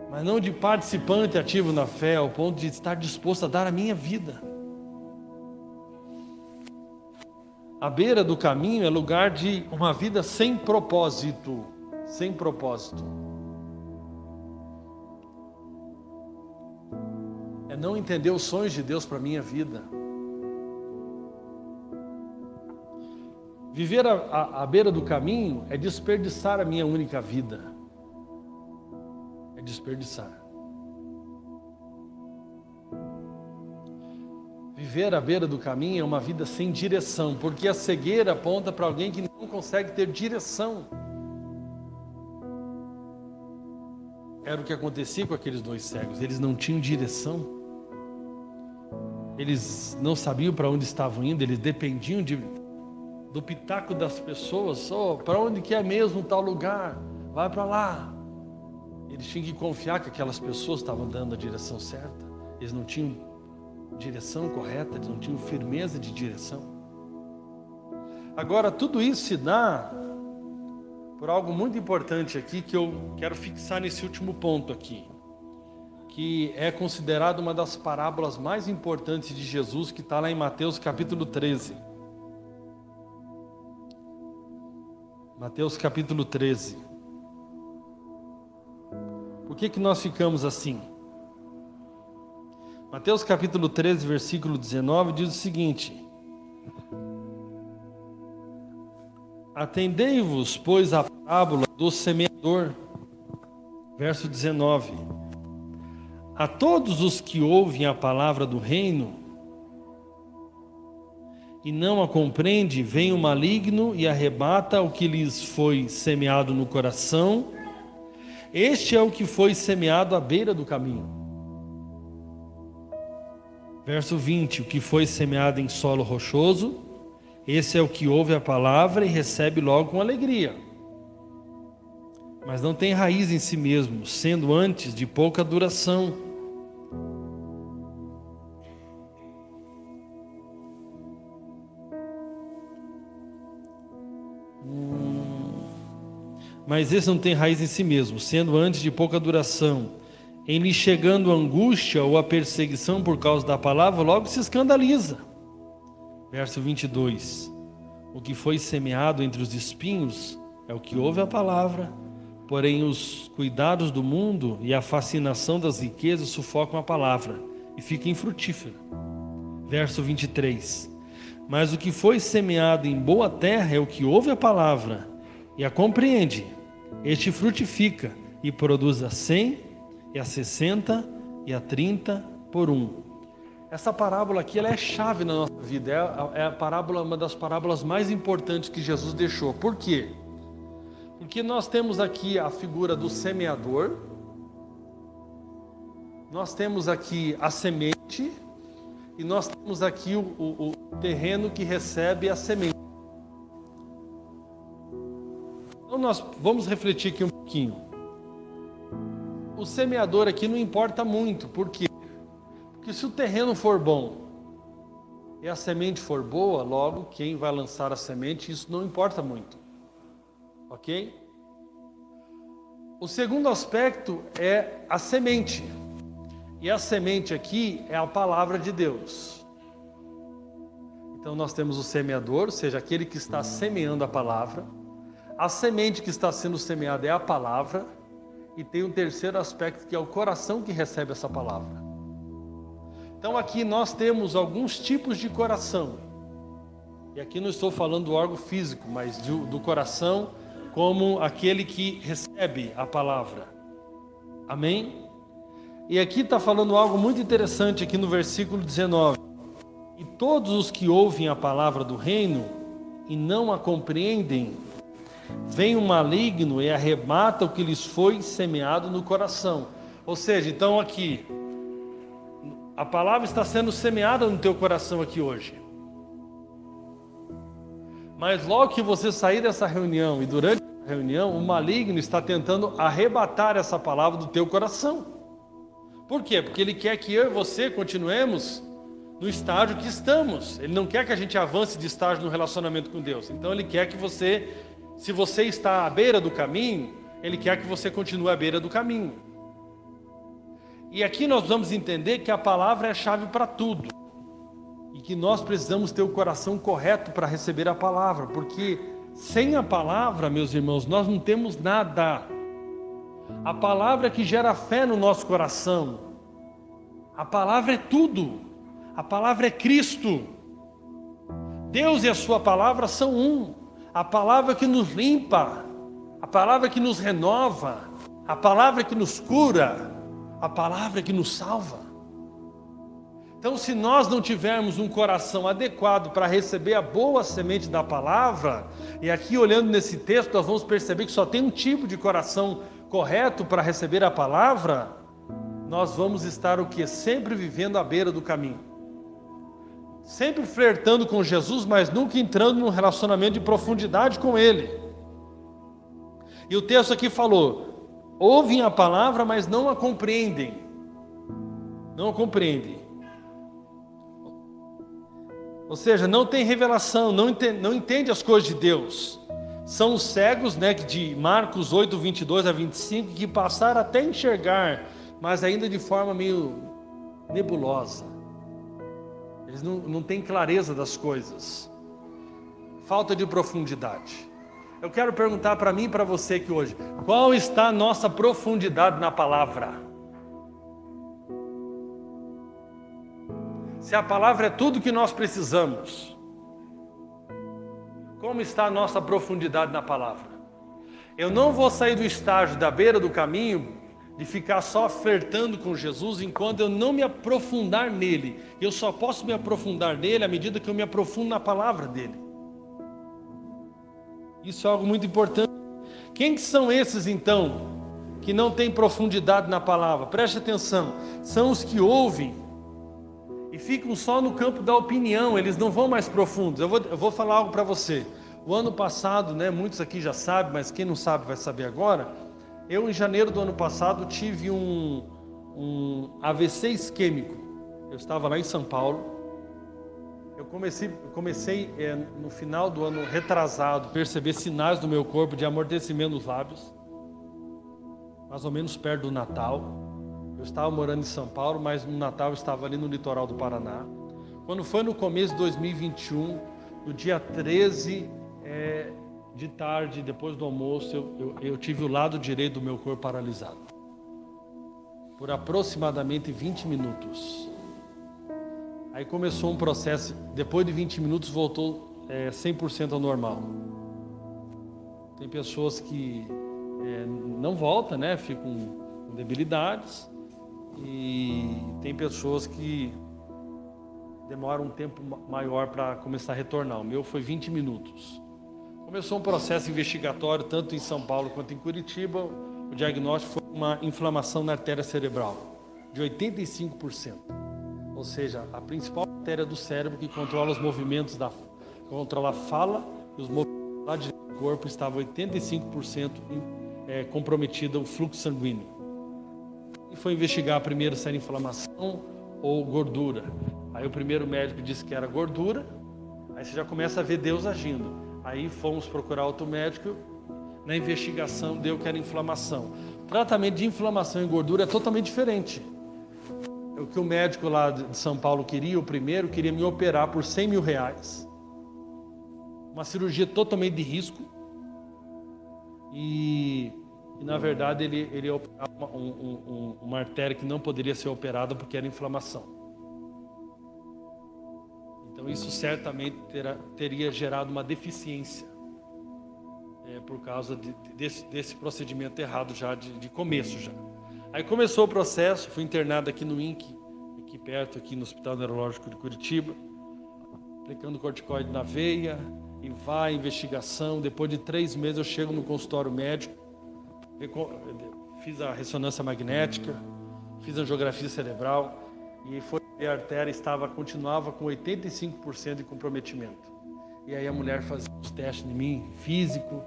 mas não de participante ativo na fé, ao ponto de estar disposto a dar a minha vida. À beira do caminho é lugar de uma vida sem propósito, sem propósito. É não entender os sonhos de Deus para a minha vida. Viver à beira do caminho é desperdiçar a minha única vida. É desperdiçar. Viver à beira do caminho é uma vida sem direção, porque a cegueira aponta para alguém que não consegue ter direção. Era o que acontecia com aqueles dois cegos, eles não tinham direção. Eles não sabiam para onde estavam indo, eles dependiam do pitaco das pessoas. Para onde que é mesmo tal lugar? Vai para lá. Eles tinham que confiar que aquelas pessoas estavam dando a direção certa. Eles não tinham direção correta, eles não tinham firmeza de direção. Agora, tudo isso se dá por algo muito importante aqui, que eu quero fixar nesse último ponto aqui, que é considerado uma das parábolas mais importantes de Jesus, que está lá em Mateus capítulo 13. Mateus capítulo 13. Por que nós ficamos assim? Mateus capítulo 13, versículo 19, diz o seguinte: atendei-vos, pois, à parábola do semeador. Verso 19: a todos os que ouvem a palavra do reino e não a compreendem, vem o maligno e arrebata o que lhes foi semeado no coração. Este é o que foi semeado à beira do caminho. Verso 20: o que foi semeado em solo rochoso, esse é o que ouve a palavra e recebe logo com alegria, mas não tem raiz em si mesmo, sendo antes de pouca duração. Mas esse não tem raiz em si mesmo, sendo antes de pouca duração. Em lhe chegando a angústia ou a perseguição por causa da palavra, logo se escandaliza. Verso 22. O que foi semeado entre os espinhos é o que ouve a palavra, porém os cuidados do mundo e a fascinação das riquezas sufocam a palavra e fica infrutífera. Verso 23. Mas o que foi semeado em boa terra é o que ouve a palavra e a compreende. Este frutifica e produz a 100, e a 60, e a 30 por 1. Essa parábola aqui, ela é chave na nossa vida. É a parábola, uma das parábolas mais importantes que Jesus deixou. Por quê? Porque nós temos aqui a figura do semeador, nós temos aqui a semente, e nós temos aqui o terreno que recebe a semente. Então nós vamos refletir aqui um pouquinho. O semeador aqui não importa muito. Por quê? Porque se o terreno for bom e a semente for boa, logo quem vai lançar a semente, isso não importa muito. Ok? O segundo aspecto é a semente. E a semente aqui é a palavra de Deus. Então nós temos o semeador, ou seja, aquele que está semeando a palavra. A semente que está sendo semeada é a palavra. E tem um terceiro aspecto, que é o coração que recebe essa palavra. Então aqui nós temos alguns tipos de coração. E aqui não estou falando do órgão físico, mas do coração como aquele que recebe a palavra. Amém? E aqui está falando algo muito interessante aqui no versículo 19. E todos os que ouvem a palavra do reino e não a compreendem, vem o maligno e arrebata o que lhes foi semeado no coração. Ou seja, então aqui, a palavra está sendo semeada no teu coração aqui hoje. Mas logo que você sair dessa reunião e durante a reunião, o maligno está tentando arrebatar essa palavra do teu coração. Por quê? Porque ele quer que eu e você continuemos no estágio que estamos. Ele não quer que a gente avance de estágio no relacionamento com Deus. Então ele quer que você, se você está à beira do caminho, ele quer que você continue à beira do caminho. E aqui nós vamos entender que a palavra é a chave para tudo. E que nós precisamos ter o coração correto para receber a palavra. Porque sem a palavra, meus irmãos, nós não temos nada. A palavra é que gera fé no nosso coração. A palavra é tudo. A palavra é Cristo. Deus e a sua palavra são um. A palavra que nos limpa, a palavra que nos renova, a palavra que nos cura, a palavra que nos salva. Então, se nós não tivermos um coração adequado para receber a boa semente da palavra, e aqui olhando nesse texto nós vamos perceber que só tem um tipo de coração correto para receber a palavra, nós vamos estar o quê? Sempre vivendo à beira do caminho. Sempre flertando com Jesus, mas nunca entrando num relacionamento de profundidade com Ele. E o texto aqui falou, ouvem a palavra, mas não a compreendem. Não a compreendem. Ou seja, não tem revelação, não entende as coisas de Deus. São os cegos, né, de Marcos 8, 22 a 25, que passaram até enxergar, mas ainda de forma meio nebulosa. Eles não têm clareza das coisas. Falta de profundidade. Eu quero perguntar para mim e para você aqui hoje, qual está a nossa profundidade na palavra? Se a palavra é tudo que nós precisamos, como está a nossa profundidade na palavra? Eu não vou sair do estágio da beira do caminho, de ficar só flertando com Jesus, enquanto eu não me aprofundar nele. Eu só posso me aprofundar nele à medida que eu me aprofundo na palavra dele. Isso é algo muito importante. Quem que são esses então, que não têm profundidade na palavra? Preste atenção, são os que ouvem e ficam só no campo da opinião, eles não vão mais profundos. Eu vou falar algo para você. O ano passado, né, muitos aqui já sabem, mas quem não sabe vai saber agora. Eu, em janeiro do ano passado, tive um AVC isquêmico. Eu estava lá em São Paulo. Eu comecei no final do ano retrasado, perceber sinais do meu corpo de amortecimento nos lábios. Mais ou menos perto do Natal. Eu estava morando em São Paulo, mas no Natal eu estava ali no litoral do Paraná. Quando foi no começo de 2021, no dia 13 de tarde, depois do almoço, eu tive o lado direito do meu corpo paralisado. Por aproximadamente 20 minutos. Aí começou um processo, depois de 20 minutos voltou 100% ao normal. Tem pessoas que não voltam, né? Ficam com debilidades. E tem pessoas que demoram um tempo maior para começar a retornar. O meu foi 20 minutos. Começou um processo investigatório, tanto em São Paulo quanto em Curitiba. O diagnóstico foi uma inflamação na artéria cerebral, de 85%. Ou seja, a principal artéria do cérebro que controla os movimentos, controla a fala e os movimentos lá direito do corpo, estava 85% comprometida o fluxo sanguíneo. E foi investigar primeiro se era inflamação ou gordura. Aí o primeiro médico disse que era gordura, aí você já começa a ver Deus agindo. Aí fomos procurar outro médico, na investigação deu que era inflamação. O tratamento de inflamação e gordura é totalmente diferente. O que o médico lá de São Paulo queria, o primeiro, queria me operar por R$100 mil. Uma cirurgia totalmente de risco. E na verdade ele operava uma artéria que não poderia ser operada porque era inflamação. Então isso certamente teria gerado uma deficiência por causa desse procedimento errado já de começo já. Aí começou o processo, fui internado aqui no INC, aqui perto, aqui no Hospital Neurológico de Curitiba, aplicando corticoide na veia, e vai, investigação. Depois de 3 meses eu chego no consultório médico, fiz a ressonância magnética, fiz a angiografia cerebral, e foi que a artéria continuava com 85% de comprometimento. E aí a mulher fazia os testes de mim, físico,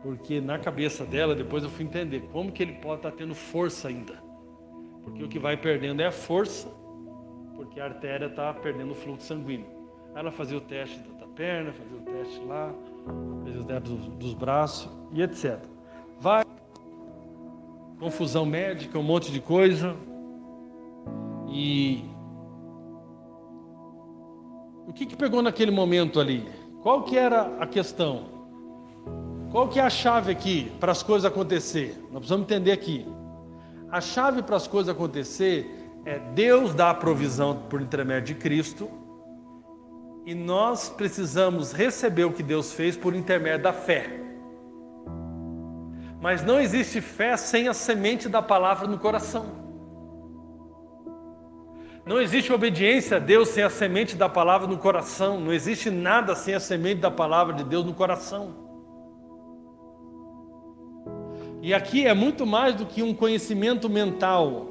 porque na cabeça dela, depois eu fui entender como que ele pode estar tendo força ainda. Porque o que vai perdendo é a força, porque a artéria está perdendo o fluxo sanguíneo. Aí ela fazia o teste da perna, fazia o teste lá, fazia o teste dos braços e etc. Vai, confusão médica, um monte de coisa. E o que pegou naquele momento ali? Qual que era a questão? Qual que é a chave aqui para as coisas acontecer? Nós precisamos entender aqui. A chave para as coisas acontecer é Deus dar a provisão por intermédio de Cristo, e nós precisamos receber o que Deus fez por intermédio da fé. Mas não existe fé sem a semente da palavra no coração. Não existe obediência a Deus sem a semente da palavra no coração. Não existe nada sem a semente da palavra de Deus no coração. E aqui é muito mais do que um conhecimento mental.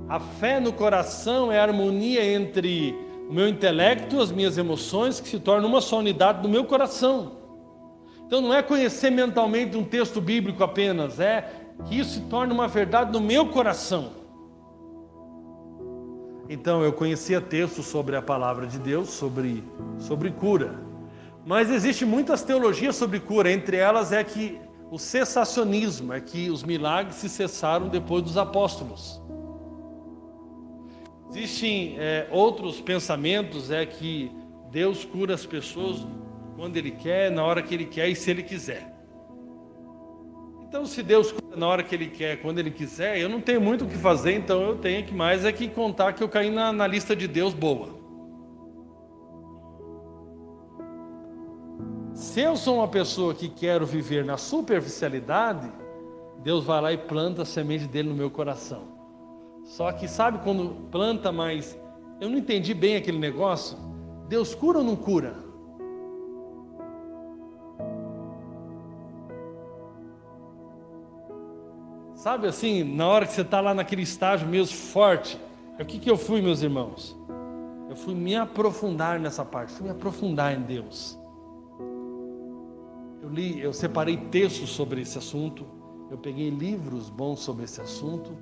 A fé no coração é a harmonia entre o meu intelecto, as minhas emoções, que se torna uma só unidade do meu coração. Então não é conhecer mentalmente um texto bíblico apenas, é que isso se torne uma verdade no meu coração. Então eu conhecia textos sobre a palavra de Deus, sobre cura. Mas existem muitas teologias sobre cura, entre elas é que o cessacionismo, é que os milagres se cessaram depois dos apóstolos. Existem outros pensamentos, é que Deus cura as pessoas quando Ele quer, na hora que Ele quer e se Ele quiser. Então, se Deus cura na hora que Ele quer, quando Ele quiser, eu não tenho muito o que fazer, então eu tenho que mais é que contar que eu caí na lista de Deus boa. Se eu sou uma pessoa que quero viver na superficialidade, Deus vai lá e planta a semente dele no meu coração. Só que sabe quando planta, mas eu não entendi bem aquele negócio? Deus cura ou não cura? Sabe assim, na hora que você está lá naquele estágio mesmo forte, o que eu fui, meus irmãos? Eu fui me aprofundar nessa parte, fui me aprofundar em Deus. Eu separei textos sobre esse assunto, eu peguei livros bons sobre esse assunto,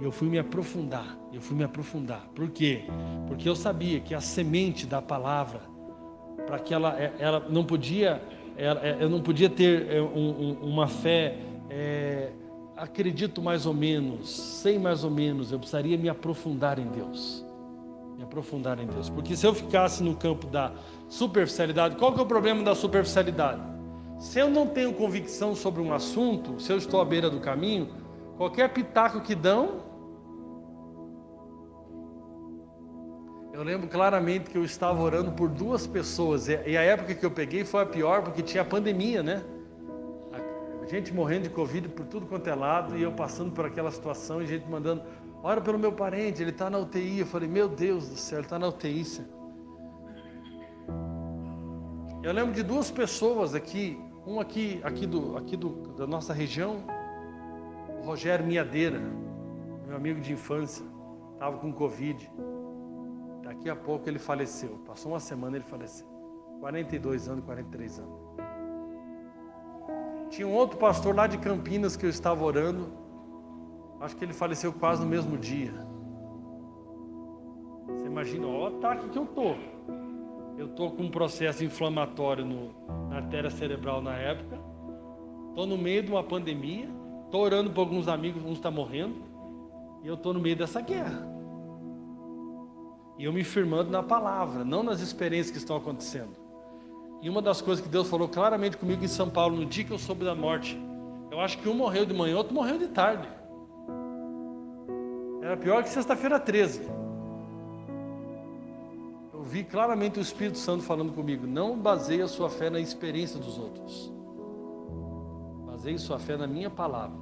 e eu fui me aprofundar, Por quê? Porque eu sabia que a semente da palavra, para que ela não podia, eu não podia ter uma fé, acredito mais ou menos, sei mais ou menos, eu precisaria me aprofundar em Deus. Porque se eu ficasse no campo da superficialidade, qual que é o problema da superficialidade? Se eu não tenho convicção sobre um assunto, se eu estou à beira do caminho, qualquer pitaco que dão, eu lembro claramente que eu estava orando por 2 pessoas, e a época que eu peguei foi a pior, porque tinha a pandemia, né? Gente morrendo de Covid por tudo quanto é lado, e eu passando por aquela situação, e gente mandando, ora pelo meu parente, ele está na UTI. Eu falei, meu Deus do céu, ele está na UTI. Senhor. Eu lembro de 2 pessoas aqui, um aqui da nossa região, o Rogério Miadeira, meu amigo de infância, estava com Covid. Daqui a pouco ele faleceu, passou uma semana ele faleceu, 42 anos, 43 anos. Tinha um outro pastor lá de Campinas que eu estava orando, acho que ele faleceu quase no mesmo dia. Você imagina o ataque que eu estou. Eu estou com um processo inflamatório na artéria cerebral na época, estou no meio de uma pandemia, estou orando por alguns amigos, uns estão morrendo, e eu estou no meio dessa guerra. E eu me firmando na palavra, não nas experiências que estão acontecendo. E uma das coisas que Deus falou claramente comigo em São Paulo, no dia que eu soube da morte, eu acho que um morreu de manhã, outro morreu de tarde. Era pior que sexta-feira 13. Eu vi claramente o Espírito Santo falando comigo, não baseie a sua fé na experiência dos outros. Baseie sua fé na minha palavra.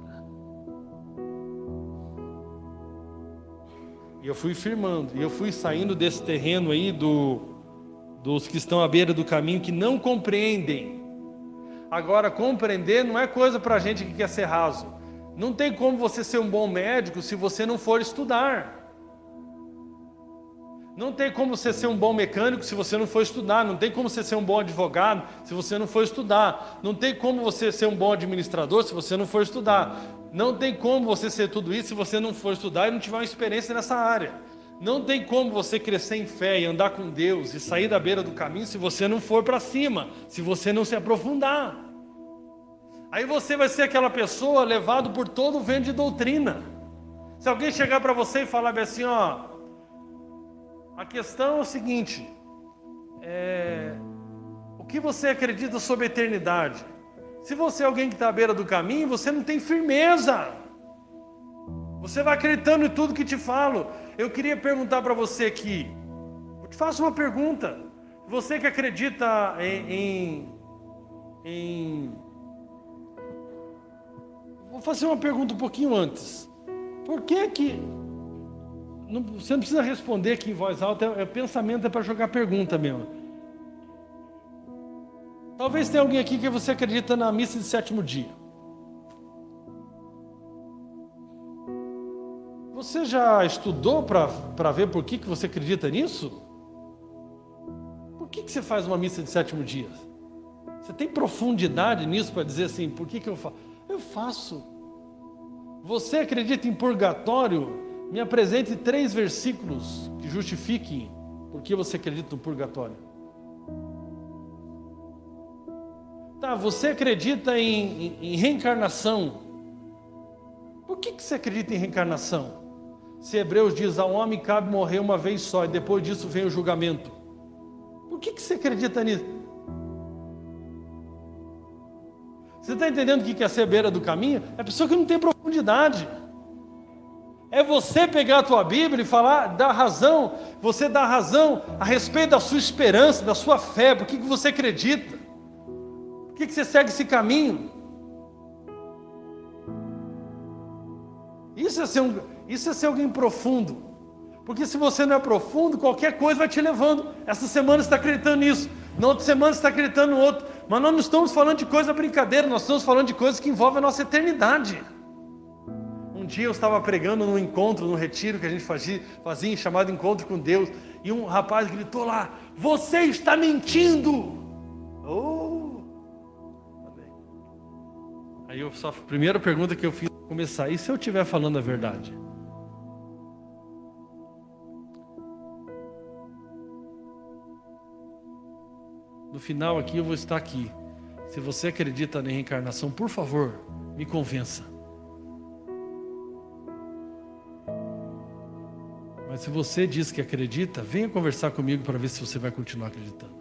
E eu fui firmando, e eu fui saindo desse terreno aí dos que estão à beira do caminho, que não compreendem. Agora, compreender não é coisa para gente que quer ser raso. Não tem como você ser um bom médico se você não for estudar. Não tem como você ser um bom mecânico se você não for estudar. Não tem como você ser um bom advogado se você não for estudar. Não tem como você ser um bom administrador se você não for estudar. Não tem como você ser tudo isso se você não for estudar e não tiver uma experiência nessa área. Não tem como você crescer em fé e andar com Deus e sair da beira do caminho se você não for para cima, se você não se aprofundar. Aí você vai ser aquela pessoa levado por todo o vento de doutrina. Se alguém chegar para você e falar bem assim, ó, a questão é o seguinte, o que você acredita sobre a eternidade? Se você é alguém que está à beira do caminho, você não tem firmeza. Você vai acreditando em tudo que te falo. Eu queria perguntar para você aqui, eu te faço uma pergunta. Você que acredita Vou fazer uma pergunta um pouquinho antes. Por que você não precisa responder aqui em voz alta, pensamento é para jogar pergunta mesmo. Talvez tenha alguém aqui que você acredita na missa de 7º dia. Você já estudou para ver por que você acredita nisso? Por que você faz uma missa de 7º dia? Você tem profundidade nisso para dizer assim, por que eu faço? Eu faço. Você acredita em purgatório? Me apresente 3 versículos que justifiquem por que você acredita no purgatório. Tá, você acredita em reencarnação. Por que você acredita em reencarnação? Se Hebreus diz, ao homem cabe morrer uma vez só e depois disso vem o julgamento. Por que você acredita nisso? Você está entendendo o que é ser beira do caminho? É a pessoa que não tem profundidade. É você pegar a tua Bíblia e falar, dar razão, você dá razão a respeito da sua esperança, da sua fé, por que você acredita? Por que você segue esse caminho? Isso é ser alguém profundo. Porque se você não é profundo, qualquer coisa vai te levando. Essa semana você está acreditando nisso, na outra semana você está acreditando no outro. Mas nós não estamos falando de coisa brincadeira, nós estamos falando de coisas que envolvem a nossa eternidade. Um dia eu estava pregando num encontro, num retiro que a gente fazia chamado Encontro com Deus, e um rapaz gritou lá, você está mentindo! Oh! Aí a primeira pergunta que eu fiz para começar, e se eu estiver falando a verdade? No final aqui eu vou estar aqui. Se você acredita na reencarnação, por favor, me convença. Mas se você diz que acredita, venha conversar comigo para ver se você vai continuar acreditando.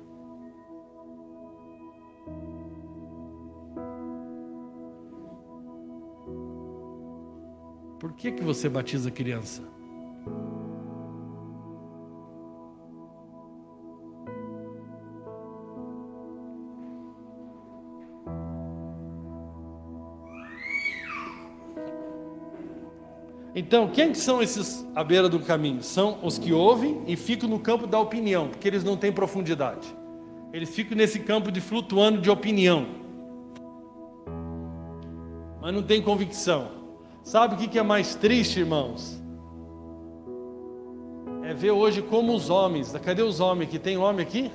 Por que você batiza criança? Então, quem são esses à beira do caminho? São os que ouvem e ficam no campo da opinião, porque eles não têm profundidade. Eles ficam nesse campo de flutuando de opinião, mas não tem convicção. Sabe o que é mais triste, irmãos? É ver hoje como os homens, cadê os homens aqui? Tem homem aqui?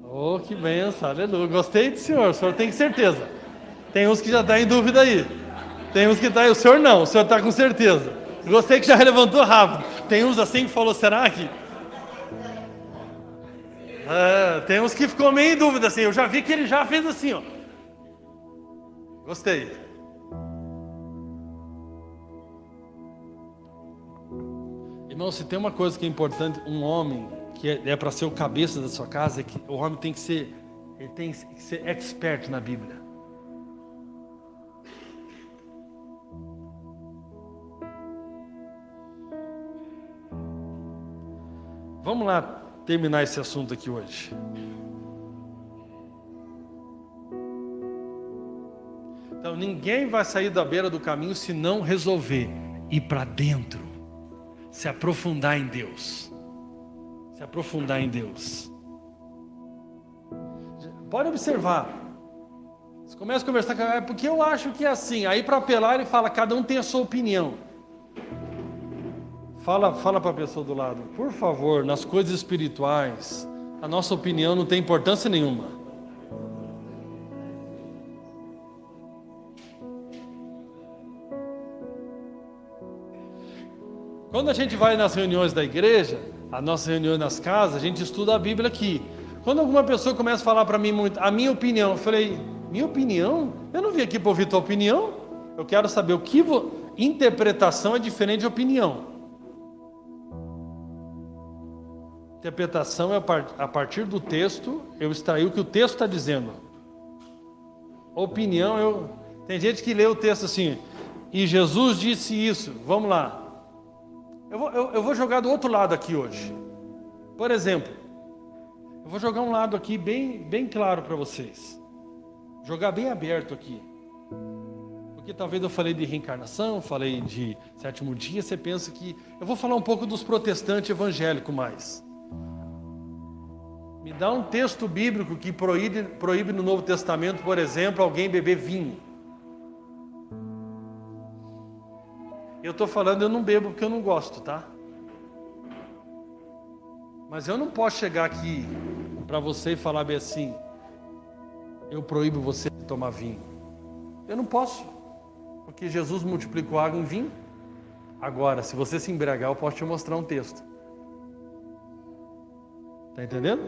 Oh, que benção, aleluia, gostei do senhor, o senhor tem certeza. Tem uns que já estão em dúvida aí. Tem uns que estão aí, o senhor não, o senhor está com certeza. Gostei que já levantou rápido. Tem uns assim que falou, será que? Tem uns que ficou meio em dúvida assim, eu já vi que ele já fez assim, ó. Gostei. Irmão, se tem uma coisa que é importante, um homem que é para ser o cabeça da sua casa, é que o homem tem que ser expert na Bíblia. Vamos lá terminar esse assunto aqui hoje. Então, ninguém vai sair da beira do caminho se não resolver ir para dentro, se aprofundar em Deus. Se aprofundar em Deus. Pode observar. Você começa a conversar com ele, porque eu acho que é assim. Aí para apelar ele fala, cada um tem a sua opinião. Fala para a pessoa do lado, por favor, nas coisas espirituais, a nossa opinião não tem importância nenhuma. Quando a gente vai nas reuniões da igreja, as nossas reuniões nas casas, a gente estuda a Bíblia aqui. Quando alguma pessoa começa a falar para mim muito, a minha opinião, eu falei, minha opinião? Eu não vim aqui para ouvir tua opinião. Eu quero saber o que... Interpretação é diferente de opinião. Interpretação é a partir do texto, eu extraí o que o texto está dizendo. Opinião, tem gente que lê o texto assim, e Jesus disse isso, vamos lá. Eu vou jogar do outro lado aqui hoje. Por exemplo, eu vou jogar um lado aqui bem claro para vocês. Jogar bem aberto aqui. Porque talvez eu falei de reencarnação, falei de sétimo dia, você pensa que... Eu vou falar um pouco dos protestantes evangélicos mais. Me dá um texto bíblico que proíbe no Novo Testamento, por exemplo, alguém beber vinho. Eu estou falando, eu não bebo porque eu não gosto, tá? Mas eu não posso chegar aqui para você e falar bem assim, eu proíbo você de tomar vinho. Eu não posso, porque Jesus multiplicou água em vinho. Agora, se você se embriagar, eu posso te mostrar um texto. Está entendendo?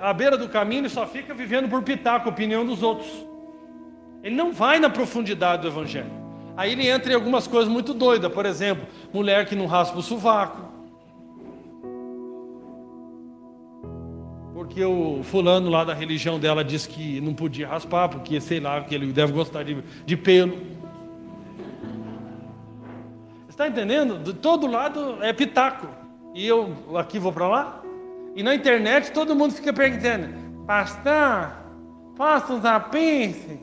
À beira do caminho, ele só fica vivendo por pitaco, opinião dos outros. Ele não vai na profundidade do evangelho. Aí ele entra em algumas coisas muito doidas. Por exemplo, mulher que não raspa o sovaco. Porque o fulano lá da religião dela disse que não podia raspar, porque sei lá, que ele deve gostar de pelo. Está entendendo? De todo lado é pitaco. E eu aqui vou para lá. E na internet todo mundo fica perguntando: pastor, posso usar piercing?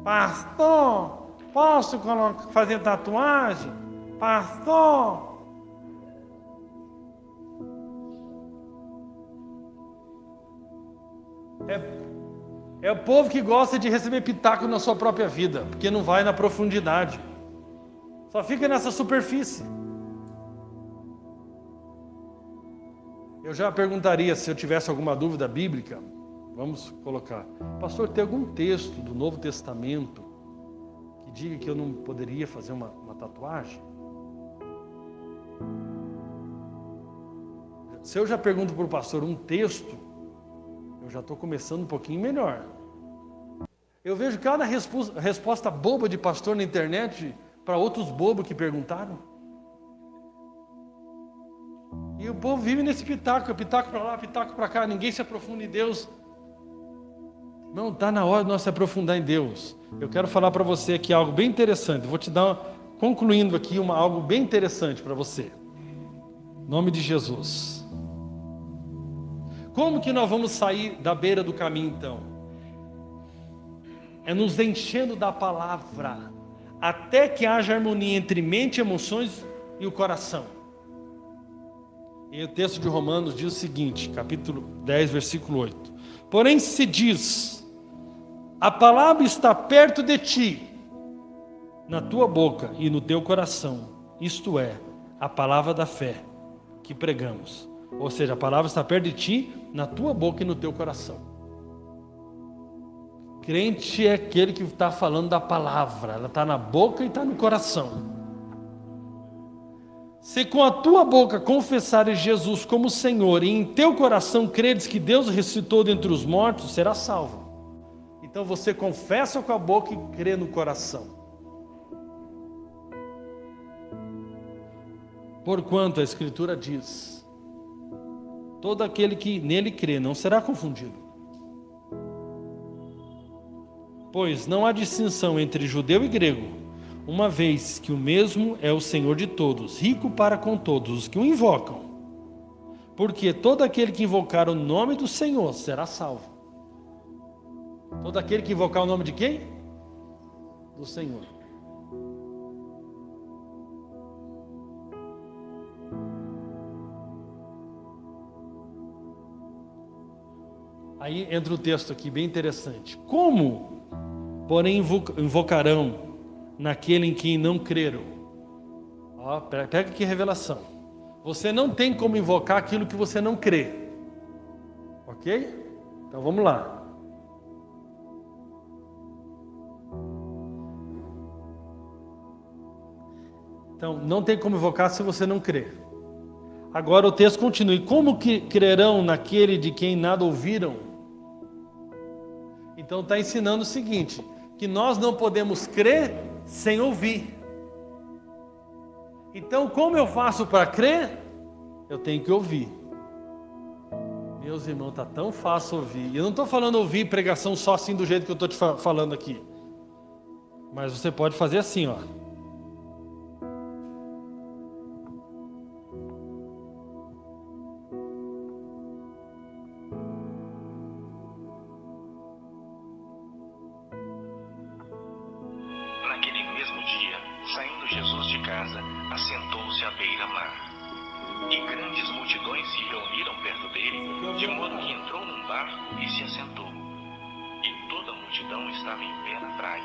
Pastor, posso fazer tatuagem? Pastor. É o povo que gosta de receber pitaco na sua própria vida, porque não vai na profundidade. Só fica nessa superfície. Eu já perguntaria, se eu tivesse alguma dúvida bíblica, vamos colocar: pastor, tem algum texto do Novo Testamento que diga que eu não poderia fazer uma tatuagem? Se eu já pergunto para o pastor um texto, eu já estou começando um pouquinho melhor. Eu vejo cada resposta boba de pastor na internet para outros bobos que perguntaram. E o povo vive nesse pitaco, pitaco para lá, pitaco para cá, ninguém se aprofunda em Deus. Não, está na hora de nós se aprofundar em Deus. Eu quero falar para você aqui algo bem interessante. Vou te dar, concluindo aqui, algo bem interessante para você. Em nome de Jesus. Como que nós vamos sair da beira do caminho então? É nos enchendo da palavra, até que haja harmonia entre mente, emoções e o coração. E o texto de Romanos diz o seguinte, capítulo 10, versículo 8. Porém se diz: a palavra está perto de ti, na tua boca e no teu coração. Isto é, a palavra da fé que pregamos. Ou seja, a palavra está perto de ti, na tua boca e no teu coração. Crente é aquele que está falando da palavra. Ela está na boca e está no coração. Se com a tua boca confessares Jesus como Senhor e em teu coração creres que Deus ressuscitou dentre os mortos, serás salvo. Então você confessa com a boca e crê no coração. Porquanto a Escritura diz: todo aquele que nele crê não será confundido. Pois não há distinção entre judeu e grego, uma vez que o mesmo é o Senhor de todos, rico para com todos os que o invocam. Porque todo aquele que invocar o nome do Senhor será salvo. Todo aquele que invocar o nome de quem? Do Senhor. Aí entra um texto aqui bem interessante. Como, porém, invocarão naquele em quem não creram? Ó, pega aqui a revelação. Você não tem como invocar aquilo que você não crê. Ok? Então vamos lá. Então, não tem como invocar se você não crê. Agora o texto continua. E como que crerão naquele de quem nada ouviram? Então está ensinando o seguinte: que nós não podemos crer sem ouvir. Então, como eu faço para crer? Eu tenho que ouvir. Meus irmãos, está tão fácil ouvir. E eu não estou falando ouvir pregação só assim do jeito que eu estou te falando aqui. Mas você pode fazer assim, ó. Naquele mesmo dia, saindo Jesus de casa, assentou-se à beira-mar. E grandes multidões se reuniram perto dele, de modo que entrou num barco e se assentou. E toda a multidão estava em pé na praia.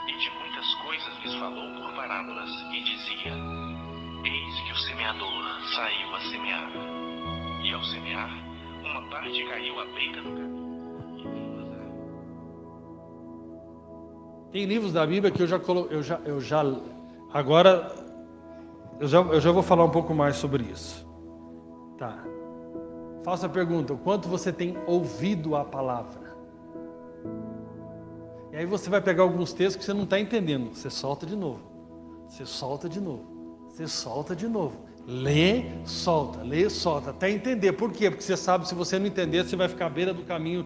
E de muitas coisas lhes falou por parábolas, e dizia: Eis que o semeador saiu a semear. E ao semear, uma parte caiu à beira do caminho. Tem livros da Bíblia que eu já vou falar um pouco mais sobre isso. Tá. Faça a pergunta: o quanto você tem ouvido a palavra? E aí você vai pegar alguns textos que você não está entendendo. Você solta de novo. Você solta de novo. Você solta de novo. Lê, solta, até entender. Por quê? Porque você sabe, se você não entender, você vai ficar à beira do caminho,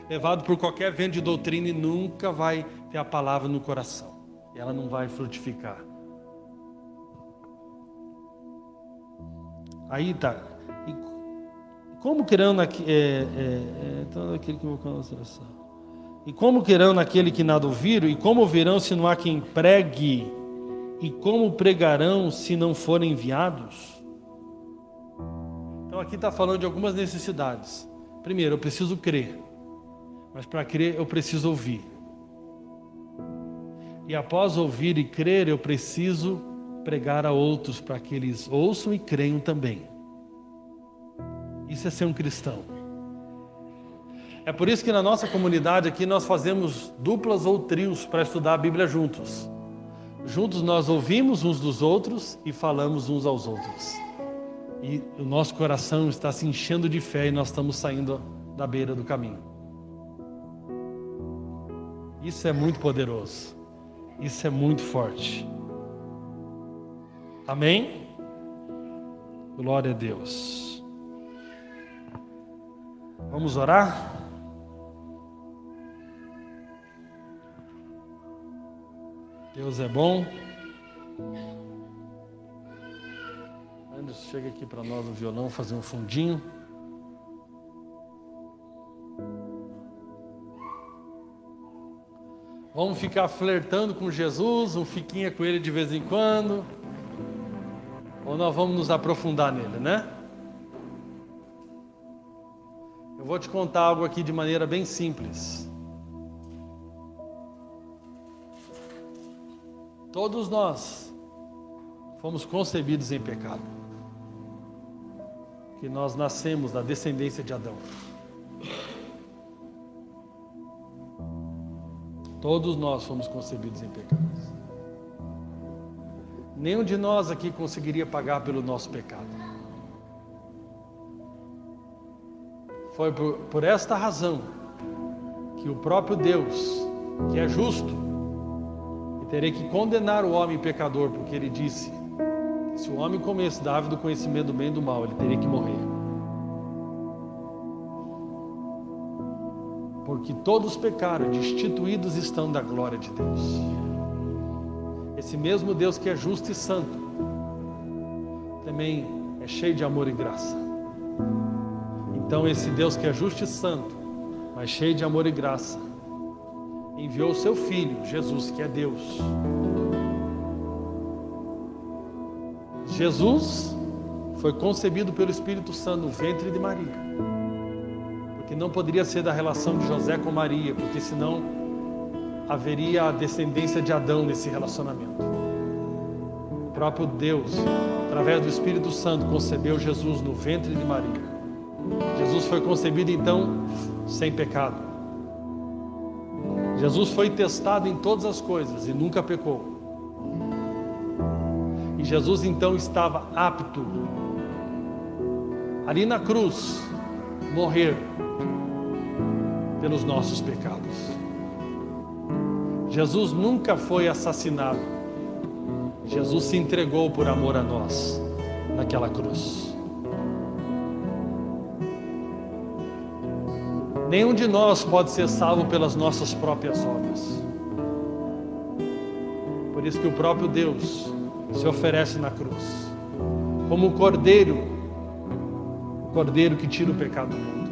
levado por qualquer vento de doutrina e nunca vai ter a palavra no coração. E ela não vai frutificar. Aí tá. E como querão aquele que invocou a nossa oração. E como querão naquele que nada ouviram? E como ouvirão se não há quem pregue? E como pregarão se não forem enviados? Então aqui está falando de algumas necessidades. Primeiro, eu preciso crer. Mas para crer eu preciso ouvir. E após ouvir e crer, eu preciso pregar a outros para que eles ouçam e creiam também. Isso é ser um cristão. É por isso que na nossa comunidade aqui nós fazemos duplas ou trios para estudar a Bíblia juntos. Juntos nós ouvimos uns dos outros e falamos uns aos outros. E o nosso coração está se enchendo de fé e nós estamos saindo da beira do caminho. Isso é muito poderoso. Isso é muito forte. Amém? Glória a Deus. Vamos orar? Deus é bom. Anderson, chega aqui para nós no violão, fazer um fundinho. Vamos ficar flertando com Jesus, um fiquinha com Ele de vez em quando. Ou nós vamos nos aprofundar nele, né? Eu vou te contar algo aqui de maneira bem simples. Todos nós fomos concebidos em pecado. Que nós nascemos da descendência de Adão. Todos nós fomos concebidos em pecado. Nenhum de nós aqui conseguiria pagar pelo nosso pecado. Foi por esta razão que o próprio Deus, que é justo, terei que condenar o homem pecador, porque ele disse que se o homem comesse da árvore do conhecimento do bem e do mal, ele teria que morrer. Porque todos pecaram, destituídos estão da glória de Deus. Esse mesmo Deus que é justo e santo, também é cheio de amor e graça. Então esse Deus que é justo e santo, mas cheio de amor e graça, enviou o seu Filho, Jesus, que é Deus. Jesus foi concebido pelo Espírito Santo no ventre de Maria. Porque não poderia ser da relação de José com Maria, porque senão haveria a descendência de Adão nesse relacionamento. O próprio Deus, através do Espírito Santo, concebeu Jesus no ventre de Maria. Jesus foi concebido então sem pecado. Jesus foi testado em todas as coisas e nunca pecou. E Jesus então estava apto, ali na cruz, morrer pelos nossos pecados. Jesus nunca foi assassinado. Jesus se entregou por amor a nós naquela cruz. Nenhum de nós pode ser salvo pelas nossas próprias obras. Por isso que o próprio Deus se oferece na cruz, como o cordeiro que tira o pecado do mundo.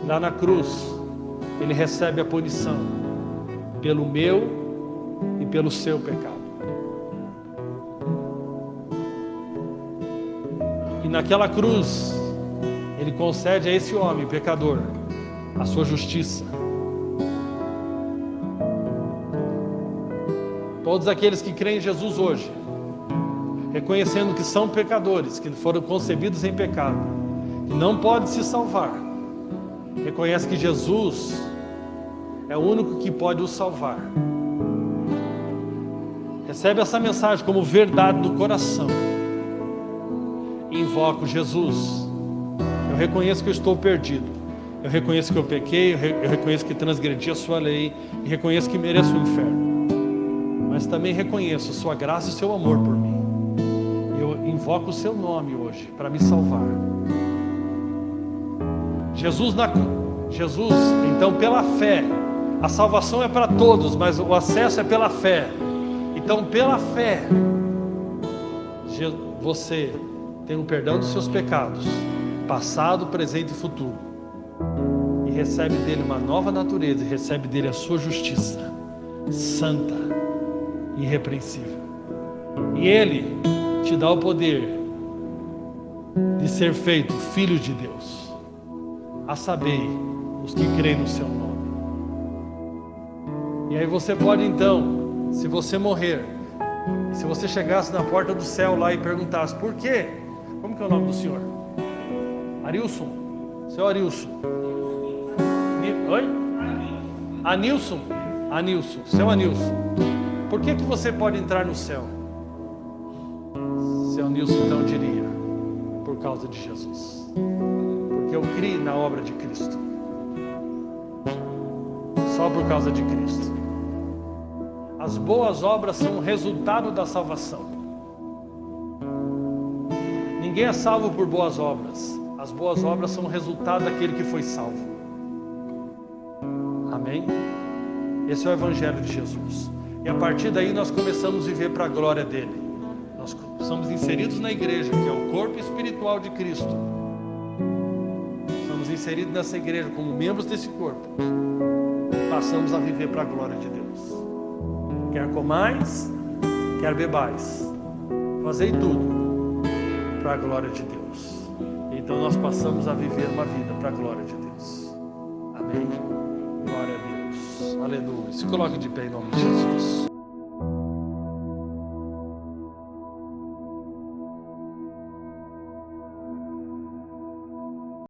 Lá na cruz, Ele recebe a punição pelo meu e pelo seu pecado. E naquela cruz, Ele concede a esse homem pecador a sua justiça. Todos aqueles que creem em Jesus hoje, reconhecendo que são pecadores, que foram concebidos em pecado, que não podem se salvar, reconhece que Jesus é o único que pode o salvar. Recebe essa mensagem como verdade do coração. Invoco Jesus. Eu reconheço que eu estou perdido. Eu reconheço que eu pequei. Eu reconheço que transgredi a sua lei. E reconheço que mereço o inferno. Mas também reconheço a sua graça e o seu amor por mim. Eu invoco o seu nome hoje para me salvar. Jesus, então, pela fé. A salvação é para todos, mas o acesso é pela fé. Então, pela fé, você tem o perdão dos seus pecados, passado, presente e futuro, e recebe dele uma nova natureza, e recebe dele a sua justiça, santa, irrepreensível. E ele te dá o poder de ser feito filho de Deus, a saber, os que creem no seu nome. E aí você pode então, se você morrer, se você chegasse na porta do céu lá e perguntasse, por quê? Como que é o nome do senhor? Arilson? Seu Arilson? Oi? Anilson? Anilson, seu Anilson. Por que você pode entrar no céu? Seu Anilson então diria, por causa de Jesus. Porque eu criei na obra de Cristo. Só por causa de Cristo. As boas obras são o resultado da salvação. Ninguém é salvo por boas obras. As boas obras são o resultado daquele que foi salvo. Amém? Esse é o Evangelho de Jesus. E a partir daí nós começamos a viver para a glória dele. Nós somos inseridos na igreja, que é o corpo espiritual de Cristo. Somos inseridos nessa igreja como membros desse corpo. Passamos a viver para a glória de Deus. Quer comais, quer bebais, fazei tudo para a glória de Deus. Então nós passamos a viver uma vida para a glória de Deus. Amém? Glória a Deus. Aleluia. Se coloque de pé em nome de Jesus.